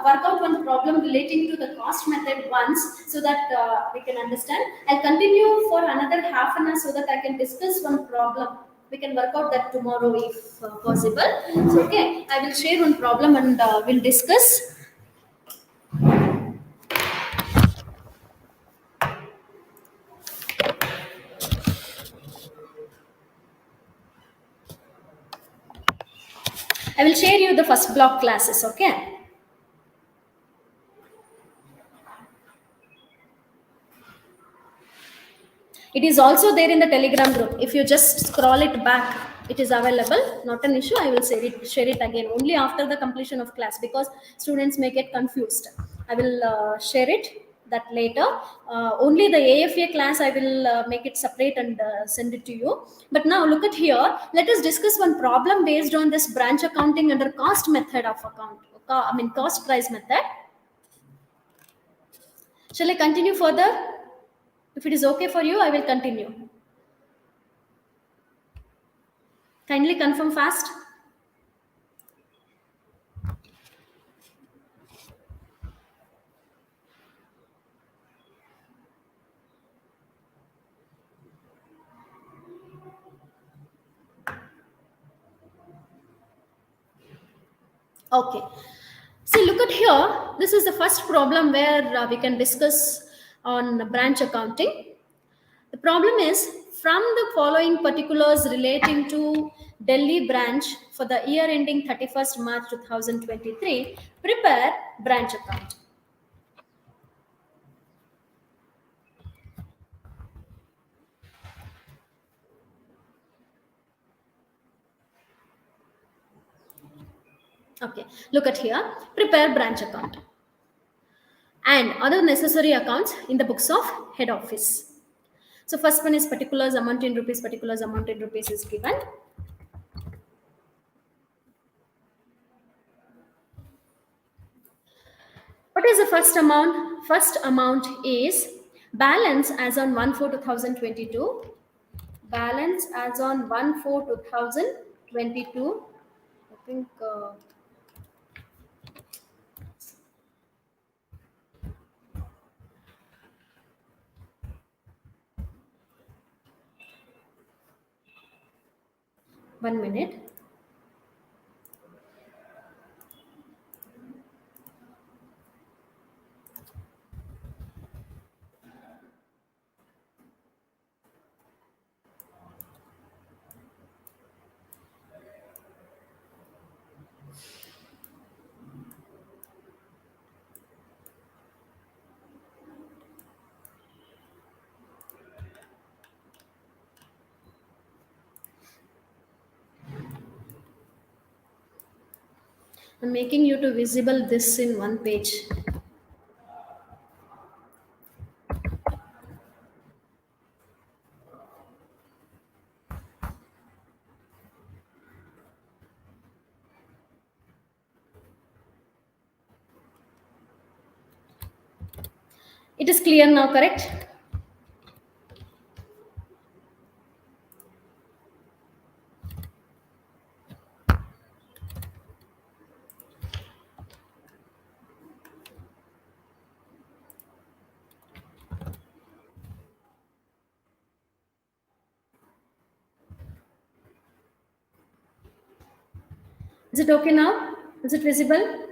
Speaker 1: work out one problem relating to the cost method once, so that we can understand. I'll continue for another half an hour so that I can discuss one problem We can work out that tomorrow if possible. So, okay, I will share one problem and we'll discuss. I will share you the first block classes, okay? It is also there in the Telegram group. If you just scroll it back, it is available. Not an issue. I will share it again only after the completion of class because students may get confused. I will share it that later. Only the AFA class I will make it separate and send it to you. But now look at here. Let us discuss one problem based on this branch accounting under cost method of account. Cost price method. Shall I continue further? If it is okay for you, I will continue. Kindly confirm fast. Okay. See, look at here. This is the first problem where we can discuss on branch accounting. The problem is from the following particulars relating to Delhi branch for the year ending 31st March 2023, prepare branch account. Okay, look at here. Prepare branch account and other necessary accounts in the books of head office. So first one is particulars amount in rupees, particulars amount in rupees is given. What is the first amount? First amount is balance as on 1/4/2022. Balance as on 1/4/2022. I think 1 minute. I'm making you to visible this in one page. It is clear now, correct? Is it okay now? Is it visible?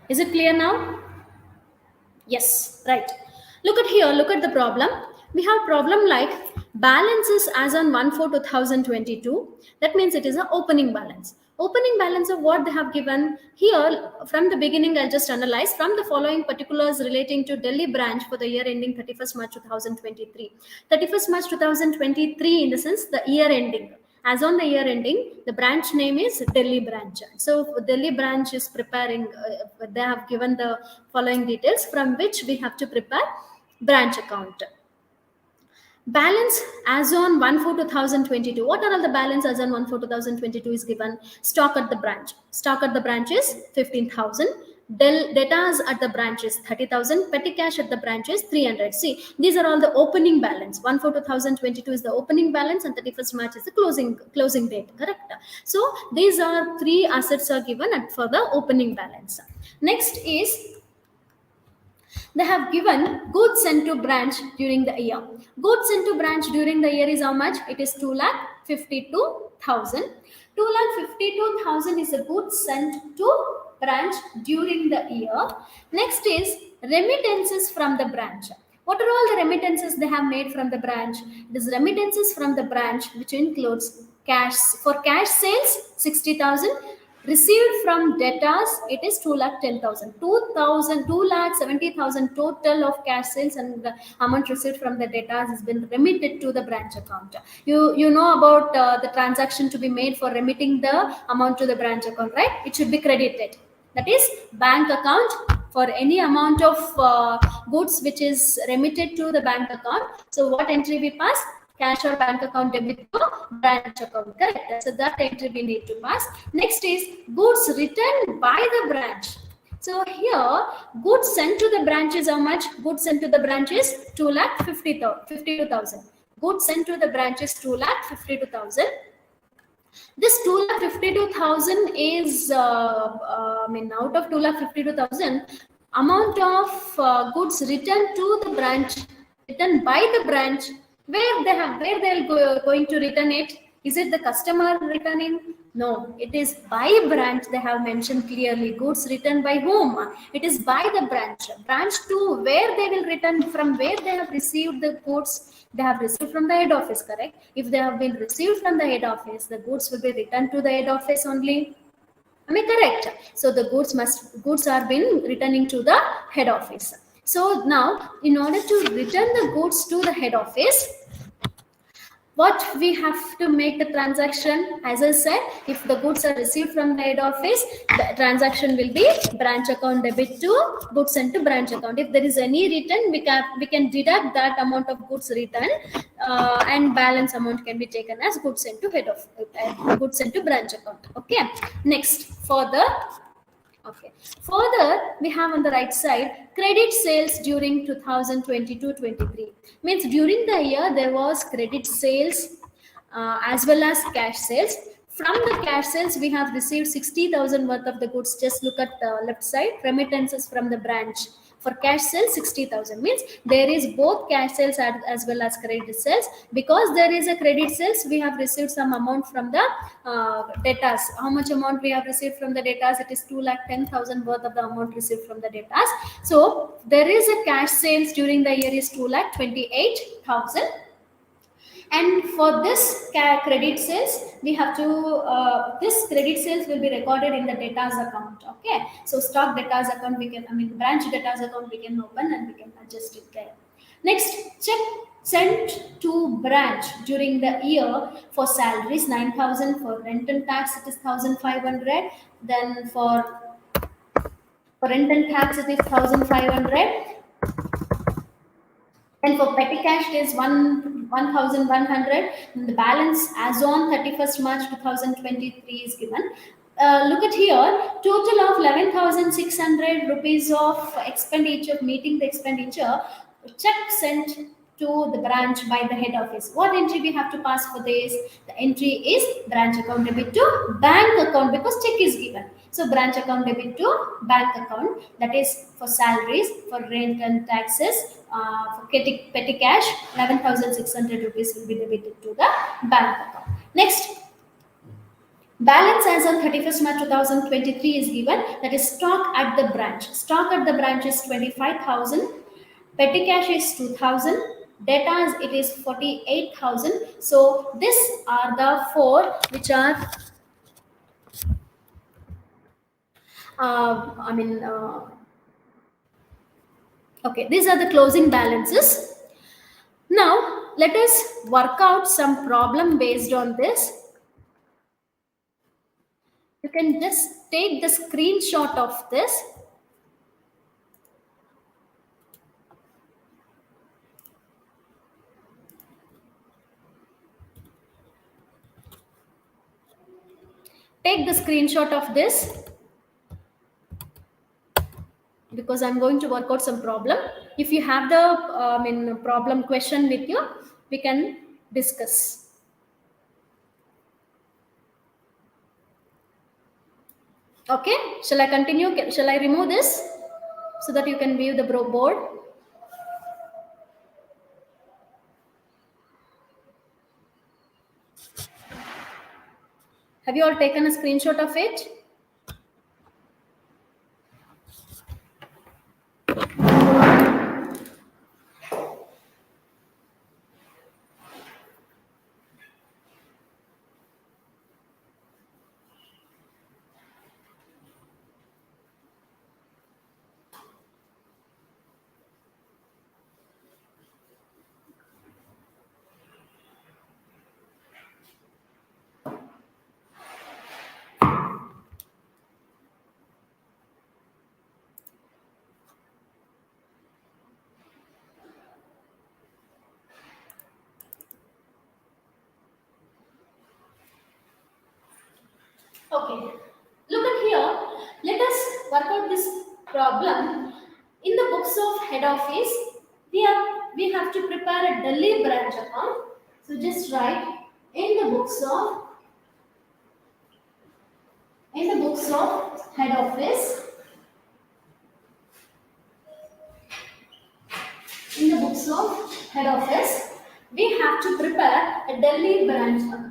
Speaker 1: Is it clear now? Yes, right. Look at here, look at the problem. We have problem like balances as on 1/4/2022. That means it is an opening balance. Opening balance of what they have given here from the beginning, I'll just analyze from the following particulars relating to Delhi branch for the year ending 31st March 2023. 31st March 2023 in the sense the year ending. As on the year ending, the branch name is Delhi branch. So Delhi branch is preparing, they have given the following details from which we have to prepare branch account. Balance as on 1/4/2022. What are all the balance as on 1/4/2022 is given? Stock at the branch. Stock at the branch is 15,000. Datas at the branches 30,000, petty cash at the branches 300. See, these are all the opening balance. 1/4/2022 is the opening balance, and 31st March is the closing date. Correct. So these are three assets are given for the opening balance. Next is they have given goods sent to branch during the year. Goods sent to branch during the year is how much? It is 2,52,000. 2,52,000 is the goods sent to branch during the year. Next is remittances from the branch. What are all the remittances they have made from the branch? It is remittances from the branch, which includes cash. For cash sales 60,000, received from debtors it is 2,10,000. 2,70,000 total of cash sales, and the amount received from the debtors has been remitted to the branch account. You know about the transaction to be made for remitting the amount to the branch account, right? It should be credited. That is bank account. For any amount of goods which is remitted to the bank account, so what entry we pass? Cash or bank account debit to branch account. Correct. So that entry we need to pass. Next is goods returned by the branch. So here, goods sent to the branch is how much? Goods sent to the branch is 2,52,000. Goods sent to the branch is 2,52,000. This 2,52,000 is, out of 2,52,000, amount of goods returned to the branch, returned by the branch, where they're going to return it. Is it the customer returning? No, it is by branch. They have mentioned clearly goods returned by whom? It is by the branch. Branch to where they will return, from where they have received the goods. They have received from the head office, correct? If they have been received from the head office, the goods will be returned to the head office only. Am I correct? So the goods are being returning to the head office. So now, in order to return the goods to the head office, what we have to make the transaction? As I said, if the goods are received from the head office, the transaction will be branch account debit to goods sent to branch account. If there is any return, we can deduct that amount of goods returned, and balance amount can be taken as goods sent to goods sent to branch account. Okay. Next, further. Okay. Further, we have on the right side credit sales during 2022-23. Means during the year there was credit sales as well as cash sales. From the cash sales, we have received 60,000 worth of the goods. Just look at the left side, remittances from the branch. For cash sales, 60,000 means there is both cash sales as well as credit sales. Because there is a credit sales, we have received some amount from the debtors. How much amount we have received from the debtors? It is 2,10,000 worth of the amount received from the debtors. So there is a cash sales during the year is 2,28,000. And for this credit sales, we have to this credit sales will be recorded in the debtors account. Okay, so stock debtors account we can, branch debtors account we can open and we can adjust it there. Next, check sent to branch during the year for salaries 9,000, for rent and tax it is 1,500, then for rent and tax it is 1,500. And for petty cash, it is 1,100. The balance as on 31st March 2023 is given. Look at here, total of 11,600 rupees of expenditure, meeting the expenditure, check sent to the branch by the head office. What entry we have to pass for this? The entry is branch account debit to bank account, because check is given. So branch account debit to bank account, that is for salaries, for rent and taxes, for petty cash, 11,600 rupees will be debited to the bank account. Next, balance as on 31st March 2023 is given, that is stock at the branch. Stock at the branch is 25,000, petty cash is 2,000, debtors it is 48,000. So these are the four which are okay, these are the closing balances. Now let us work out some problem based on this. You can just take the screenshot of this. Take the screenshot of this. because I'm going to work out some problem. If you have the problem question with you, we can discuss. Okay, shall I continue? Shall I remove this so that you can view the board? Have you all taken a screenshot of it? Okay, look at here. Let us work out this problem. In the books of head office, we have to prepare a Delhi branch account. So just write in the books of head office. In the books of head office, we have to prepare a Delhi branch account.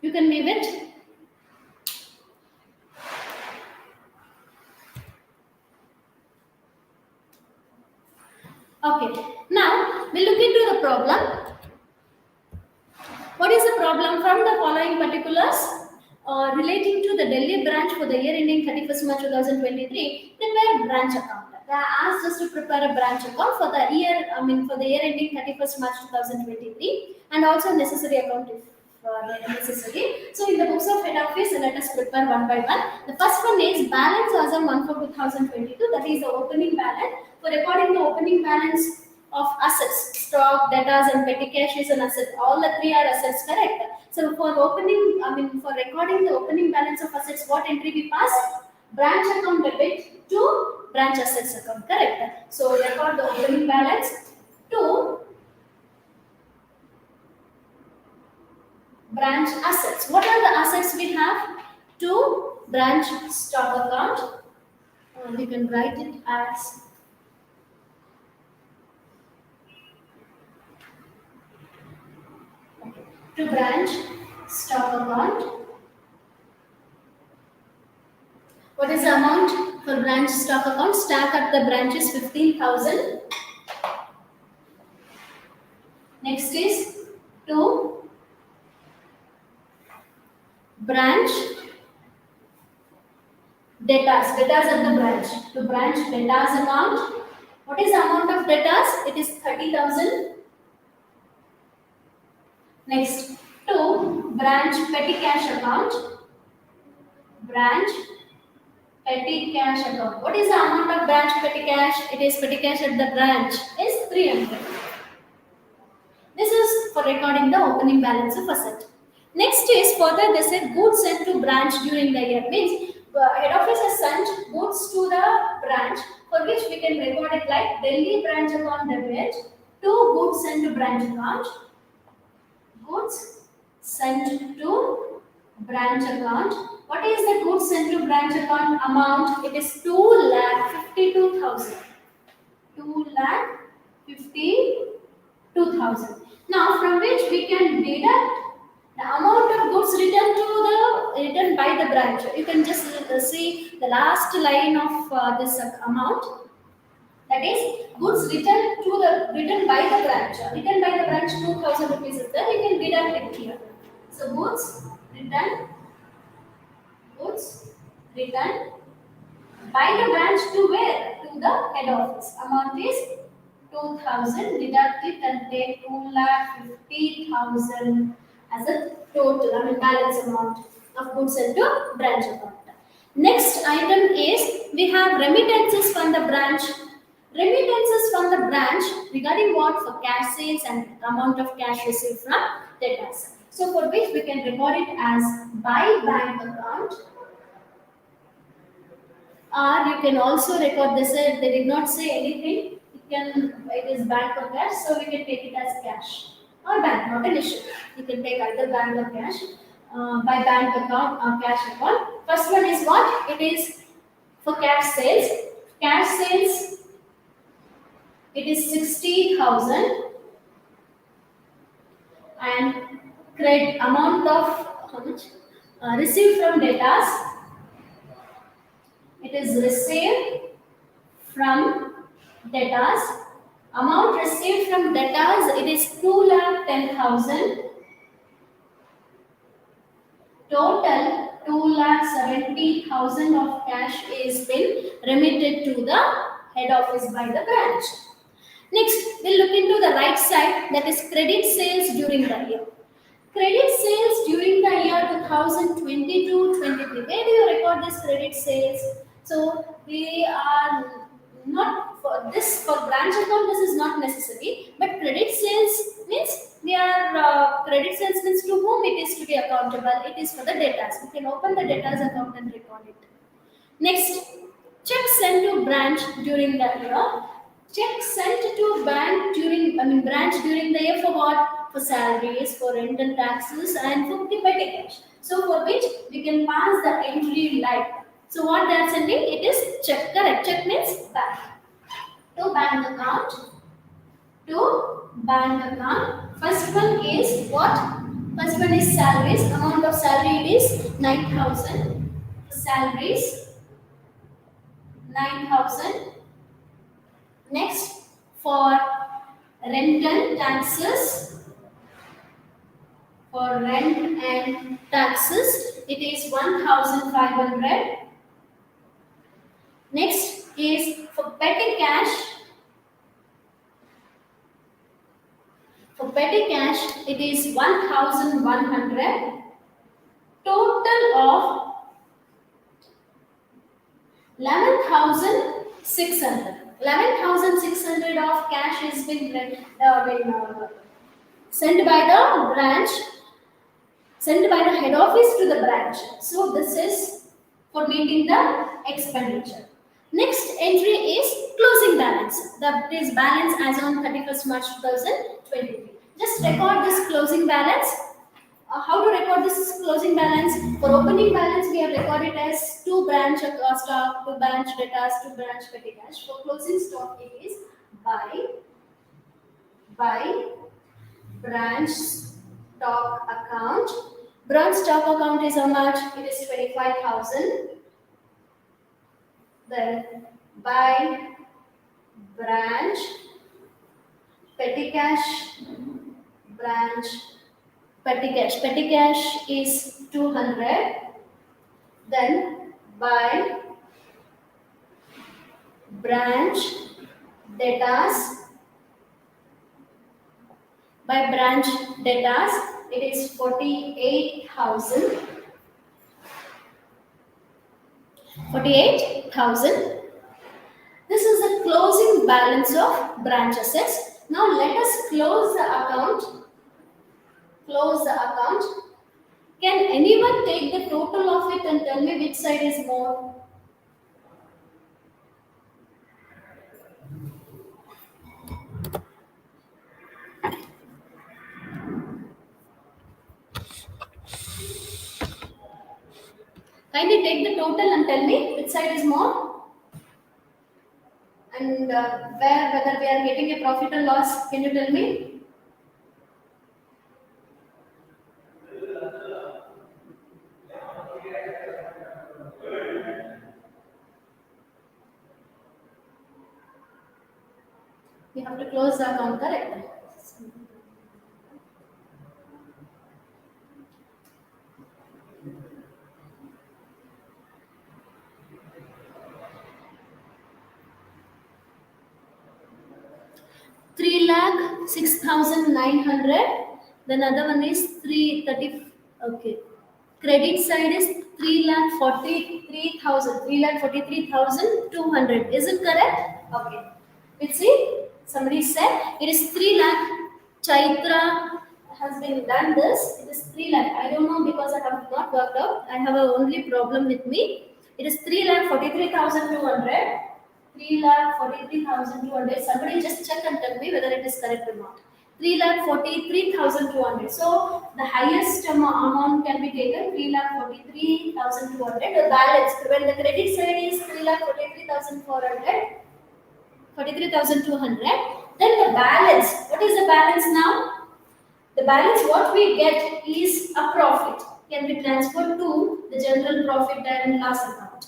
Speaker 1: You can leave it. Okay, now we'll look into the problem. What is the problem? From the following particulars relating to the Delhi branch for the year ending 31st March 2023, prepare branch account. They are asked us to prepare a branch account for the year, for the year ending 31st March 2023, and also necessary account if necessary. So in the books of head office, let us prepare one by one. The first one is balance as on 1 for 2022. That is the opening balance. For recording the opening balance of assets, stock, debtors, and petty cash is an asset. All the three are assets, correct? So for for recording the opening balance of assets, what entry we pass? Branch account debit to branch assets account, correct? So record the opening balance to branch assets. What are the assets we have? To branch stock account. You can write it as to branch stock account. What is the amount for branch stock account? Stack at the branches 15,000. Next is to branch debtors. Debtors at the branch. To branch debtors account. What is the amount of debtors? It is 30,000. Next, to branch petty cash account. Branch petty cash account. What is the amount of branch petty cash? It is petty cash at the branch is 300. This is for recording the opening balance of asset. Next is further they said goods sent to branch during the year. Means head office has sent goods to the branch for which we can record it like Delhi branch account debit to goods sent to branch account. Goods sent to branch account. What is the goods sent to branch account amount? It is 2,52,000. 2,52,000. Now, from which we can deduct the amount of goods returned by the branch. You can just see the last line of this amount. That is goods returned by the branch. Returned by the branch 2,000 rupees is there. You can deduct it here. So goods returned Goods returned by the branch to where? To the head office. Amount is 2000, deduct it and take 2,50,000 as a total, I mean balance amount of goods into branch account. Next item is we have remittances from the branch. Remittances from the branch regarding what? For cash sales and amount of cash received from debtors. So for which we can record it as by bank account, or you can also record this. They did not say anything. It is bank or cash, so we can take it as cash or bank, not an issue. You can take either bank or cash. By bank account or cash account. First one is what? It is for cash sales. Cash sales, it is 60,000, and credit amount of how much? Received from debtors. It is received from debtors. Amount received from debtors, it is 2,10,000. Total 2,70,000 of cash is been remitted to the head office by the branch. Next, we'll look into the right side, that is credit sales during the year. Credit sales during the year 2022-23. Where do you record this credit sales? So we are not for this for branch account. This is not necessary, but credit sales means we are credit sales means to whom it is to be accountable. It is for the debtors. We can open the debtors account and record it. Next, check sent to branch during the year. Check sent to bank during, I mean branch during the year for what? For salaries, for rent and taxes, and for the petty cash. So for which we can pass the entry like. So what they are sending? It is check. Correct. Check means bank. To bank account. To bank account. First one is what? First one is salaries. Amount of salary is 9,000. Salaries 9,000. Next, for rental taxes, for rent and taxes, it is 1,500. Next is for petty cash. For petty cash, it is 1,100. Total of 11,600. 11,600 of cash has been sent by the branch, sent by the head office to the branch. So this is for meeting the expenditure. Next entry is closing balance. That is balance as on 31st March 2023. Just record this closing balance. How to record this closing balance? For opening balance, we have recorded as two branch stock, two branch debtors, two branch petty cash. For closing stock, it is by branch stock account. Branch stock account is how much? It is 25,000. Then by branch petty cash, branch petty cash. Petty cash is 200. Then by branch debtors, by branch debtors, it is 48,000. 48,000. This is the closing balance of branch assets. Now let us close the account. Close the account. Can anyone take the total of it and tell me which side is more? Kindly take the total and tell me which side is more. And whether we are getting a profit or loss, can you tell me? We have to close the account, correct? 3 lakh 6,900. The another one is 330. Okay. Credit side is 3 lakh 43,000. 3 lakh 43,200. Is it correct? Okay. Let's see. Somebody said it is 3 lakh. Chaitra has been done this. It is 3 lakh. I don't know because I have not worked out. I have a only problem with me. It is 3 lakh 43,200. 3 lakh 43,200. Somebody just check and tell me whether it is correct or not. 3 lakh 43,200. So the highest amount can be taken 3 lakh 43,200. The balance when the credit side is 3 lakh 43,400, 43,200. Then the balance. What is the balance now? The balance what we get is a profit. Can be transferred to the general profit and loss account.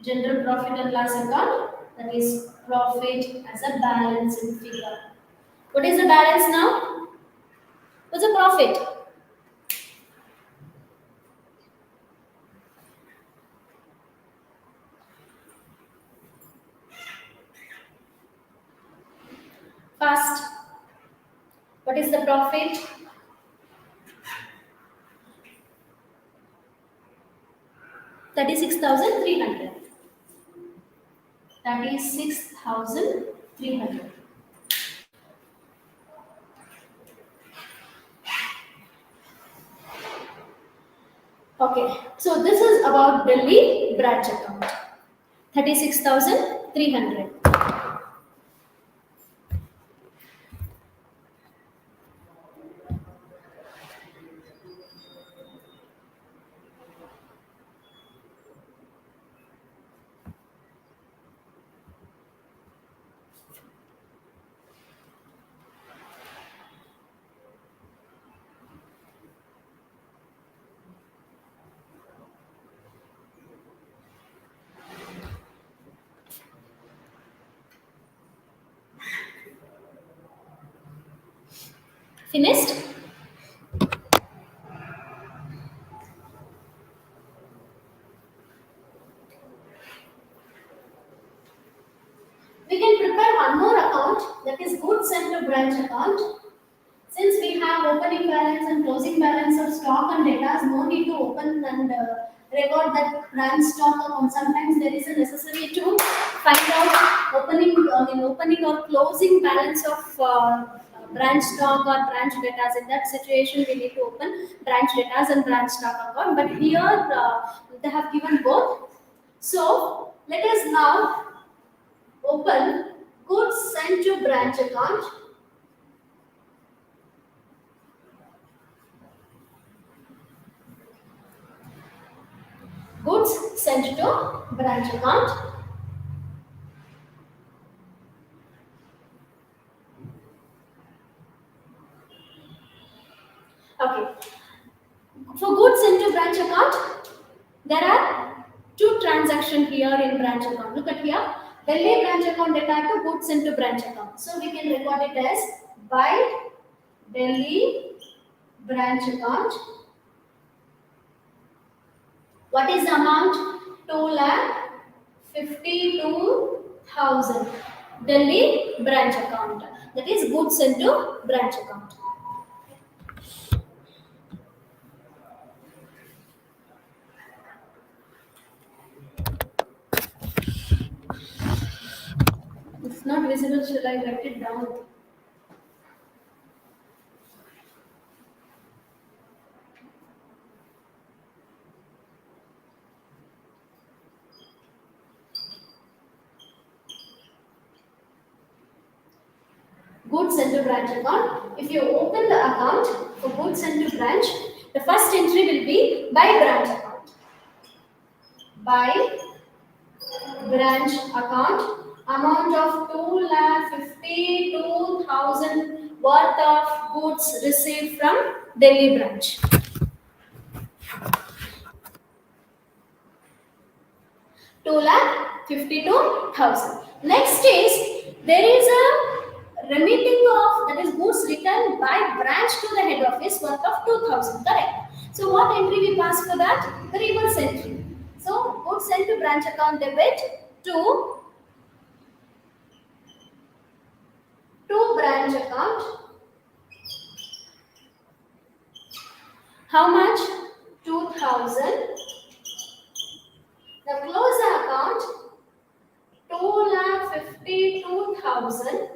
Speaker 1: General profit and loss account, that is profit as a balance in figure. What is the balance now? What's the profit? Fast. What is the profit? 36,300. 36,300. Okay, so this is about Delhi branch account. 36,300. Finished? We can prepare one more account, that is goods sent to branch account. Since we have opening balance and closing balance of stock and data, no need to open and record that branch stock account. Sometimes there is a necessary to find out opening or closing balance of branch stock or branch data. In that situation, we need to open branch data and branch stock account. But here they have given both. So let us now open goods sent to branch account. Goods sent to branch account. Okay. For goods sent to branch account, there are two transactions here in branch account. Look at here. Delhi branch account data to goods sent to branch account. So we can record it as by Delhi branch account. What is the amount? 2,52,000. Delhi branch account. That is goods sent to branch account. It's not visible, shall I write it down? Goods sent to branch account. If you open the account for goods sent to branch, the first entry will be by branch account. By branch account, amount of 2,52,000 worth of goods received from Delhi branch. 2,52,000. Next is there is a remitting of, that is goods returned by branch to the head office worth of 2,000. Correct. So what entry we pass for that? The reverse entry. So goods sent to branch account debit to to branch account. How much? 2000. The closer account 2,52,000.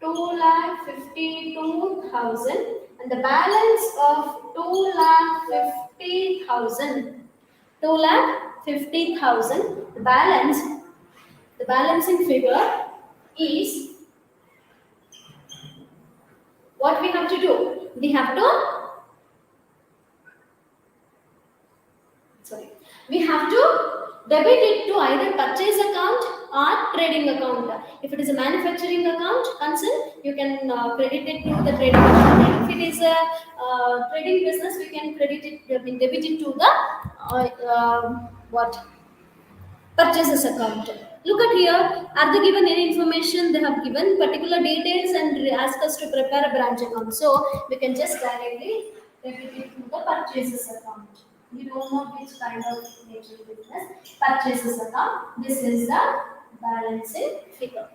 Speaker 1: 2,52,000 and the balance of 2,50,000. 2,50,000. The balancing figure is what we have to do. We have to we have to debit it to either purchase account or trading account. If it is a manufacturing account concern, you can credit it to the trading account. If it is a trading business, we can credit it, debit it to the what purchases account. Look at here. Are they given any information? They have given particular details and ask us to prepare a branch account. So we can just directly debit it to the purchases account. You don't know which kind of nature business purchases account. This is the balancing figure.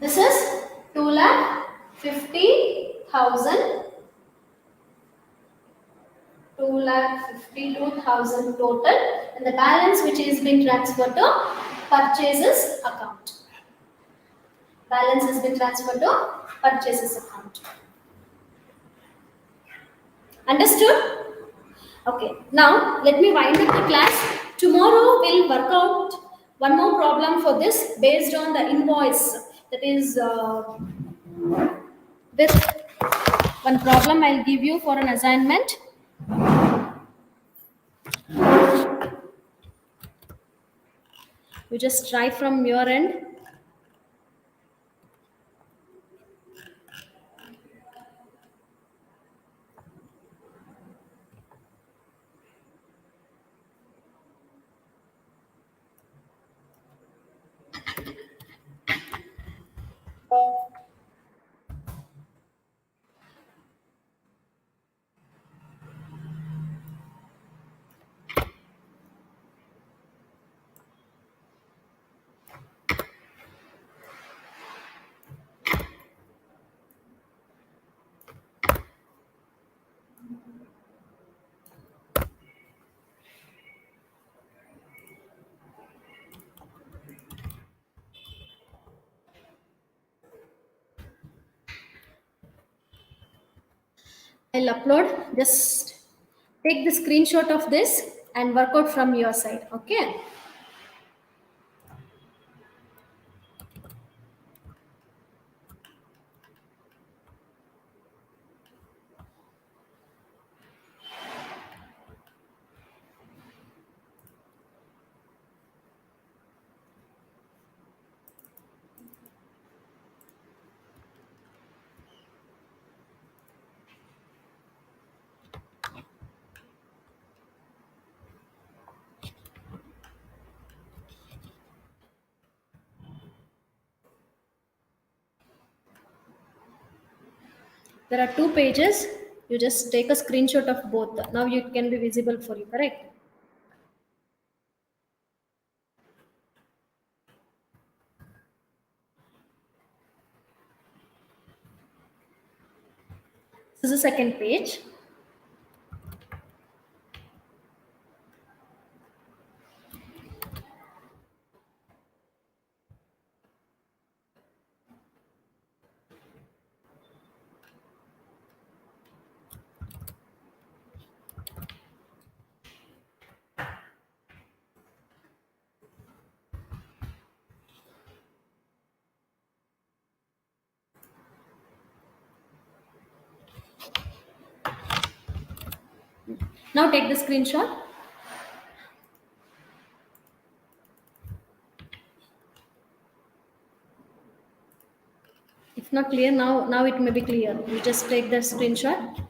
Speaker 1: This is 2,50,000. 2,52,000 total, and the balance which is being transferred to purchases account. Balance has been transferred to purchases account. Understood? Okay. Now let me wind up the class. Tomorrow we'll work out one more problem for this based on the invoice. That is this one problem I'll give you for an assignment. You just try from your end. I'll upload. Just take the screenshot of this and work out from your side. Okay. There are two pages. You just take a screenshot of both. Now you can be visible for you, correct? This is the second page. Now take the screenshot. If not clear now it may be clear. You just take the screenshot.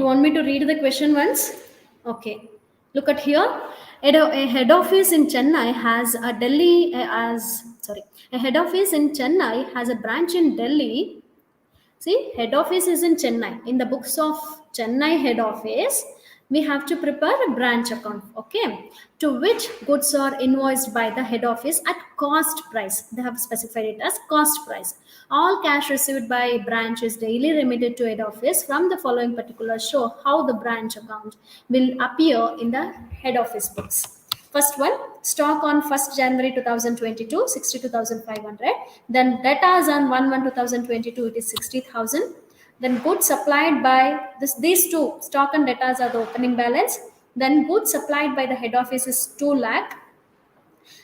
Speaker 1: want me to read the question once? Okay. Look at here. A head office in Chennai has a Delhi as sorry. A head office in Chennai has a branch in Delhi. See, head office is in Chennai. In the books of Chennai head office, we have to prepare a branch account, okay, to which goods are invoiced by the head office at cost price. They have specified it as cost price. All cash received by branch is daily remitted to head office from the following particulars show how the branch account will appear in the head office books. First one, stock on 1st January 2022, 62,500. Then debtors on 1/1/2022, it is 60,000. Then goods supplied by these two, stock and debtors are the opening balance. Then goods supplied by the head office is 2 lakh.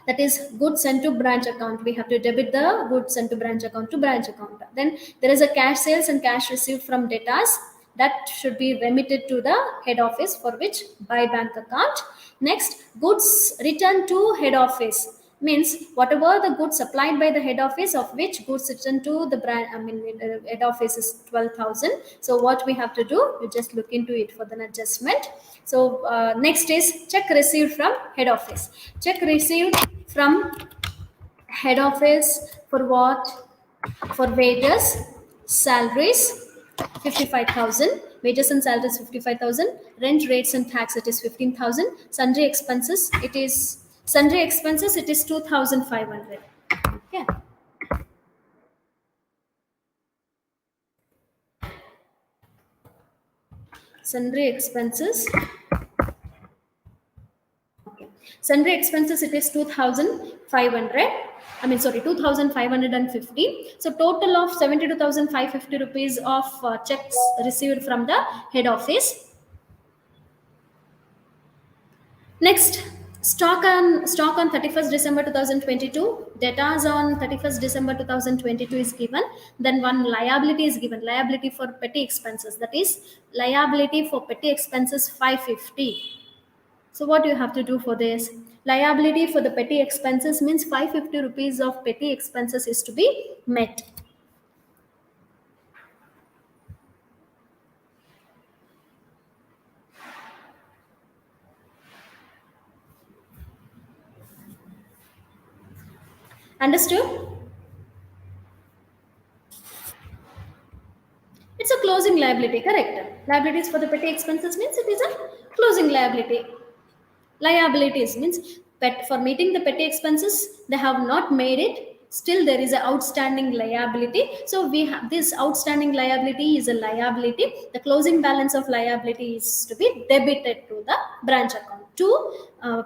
Speaker 1: That is goods sent to branch account. We have to debit the goods sent to branch account to branch account. Then there is a cash sales and cash received from debtors that should be remitted to the head office, for which by bank account. Next, goods returned to head office means whatever the goods supplied by the head office, of which goods returned to the brand, head office is 12,000. So what we have to do, you just look into it for the adjustment. So next is check received from head office. Check received from head office for what? For wages, salaries, 55,000. Wages and salaries 55,000. Rent, rates and tax, it is 15,000. Sundry expenses, it is 2,500. Okay. Sundry expenses. Okay. Sundry expenses, it is 2,500. 2,550. So total of 72,550 rupees of checks received from the head office. Next, stock on 31st December 2022. Debtors on 31st December 2022 is given. Then one liability is given. Liability for petty expenses. That is liability for petty expenses 550. So what you have to do for this? Liability for the petty expenses means 550 rupees of petty expenses is to be met. Understood? It's a closing liability, correct? Liabilities for the petty expenses means it is a closing liability. Liabilities means for meeting the petty expenses, they have not made it. Still, there is an outstanding liability. So we have this outstanding liability is a liability. The closing balance of liability is to be debited to the branch account to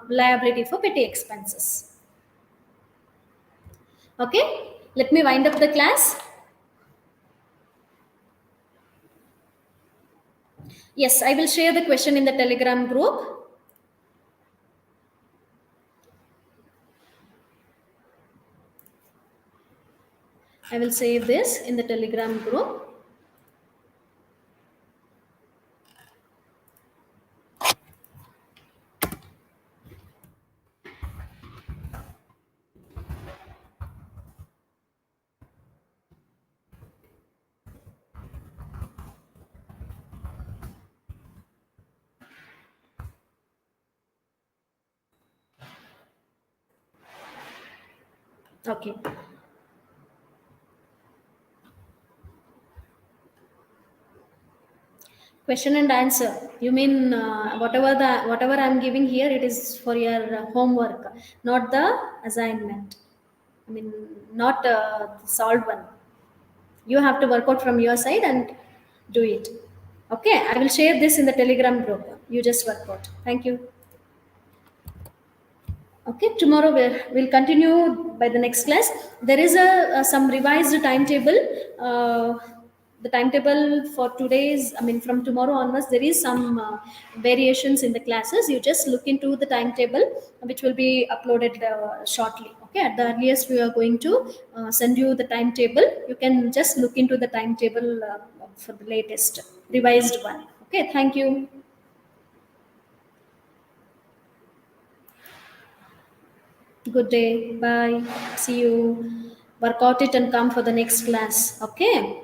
Speaker 1: liability for petty expenses. Okay, let me wind up the class. Yes, I will share the question in the Telegram group. I will save this in the Telegram group. Okay. Question and answer. You mean whatever I'm giving here? It is for your homework, not the assignment. I mean, not solved one. You have to work out from your side and do it. Okay, I will share this in the Telegram group. You just work out. Thank you. Okay, tomorrow we'll continue by the next class. There is a some revised timetable. The timetable for today's, from tomorrow onwards, there is some variations in the classes. You just look into the timetable, which will be uploaded shortly. Okay, at the earliest, we are going to send you the timetable. You can just look into the timetable for the latest revised one. Okay, thank you. Good day. Bye. See you. Work out it and come for the next class. Okay.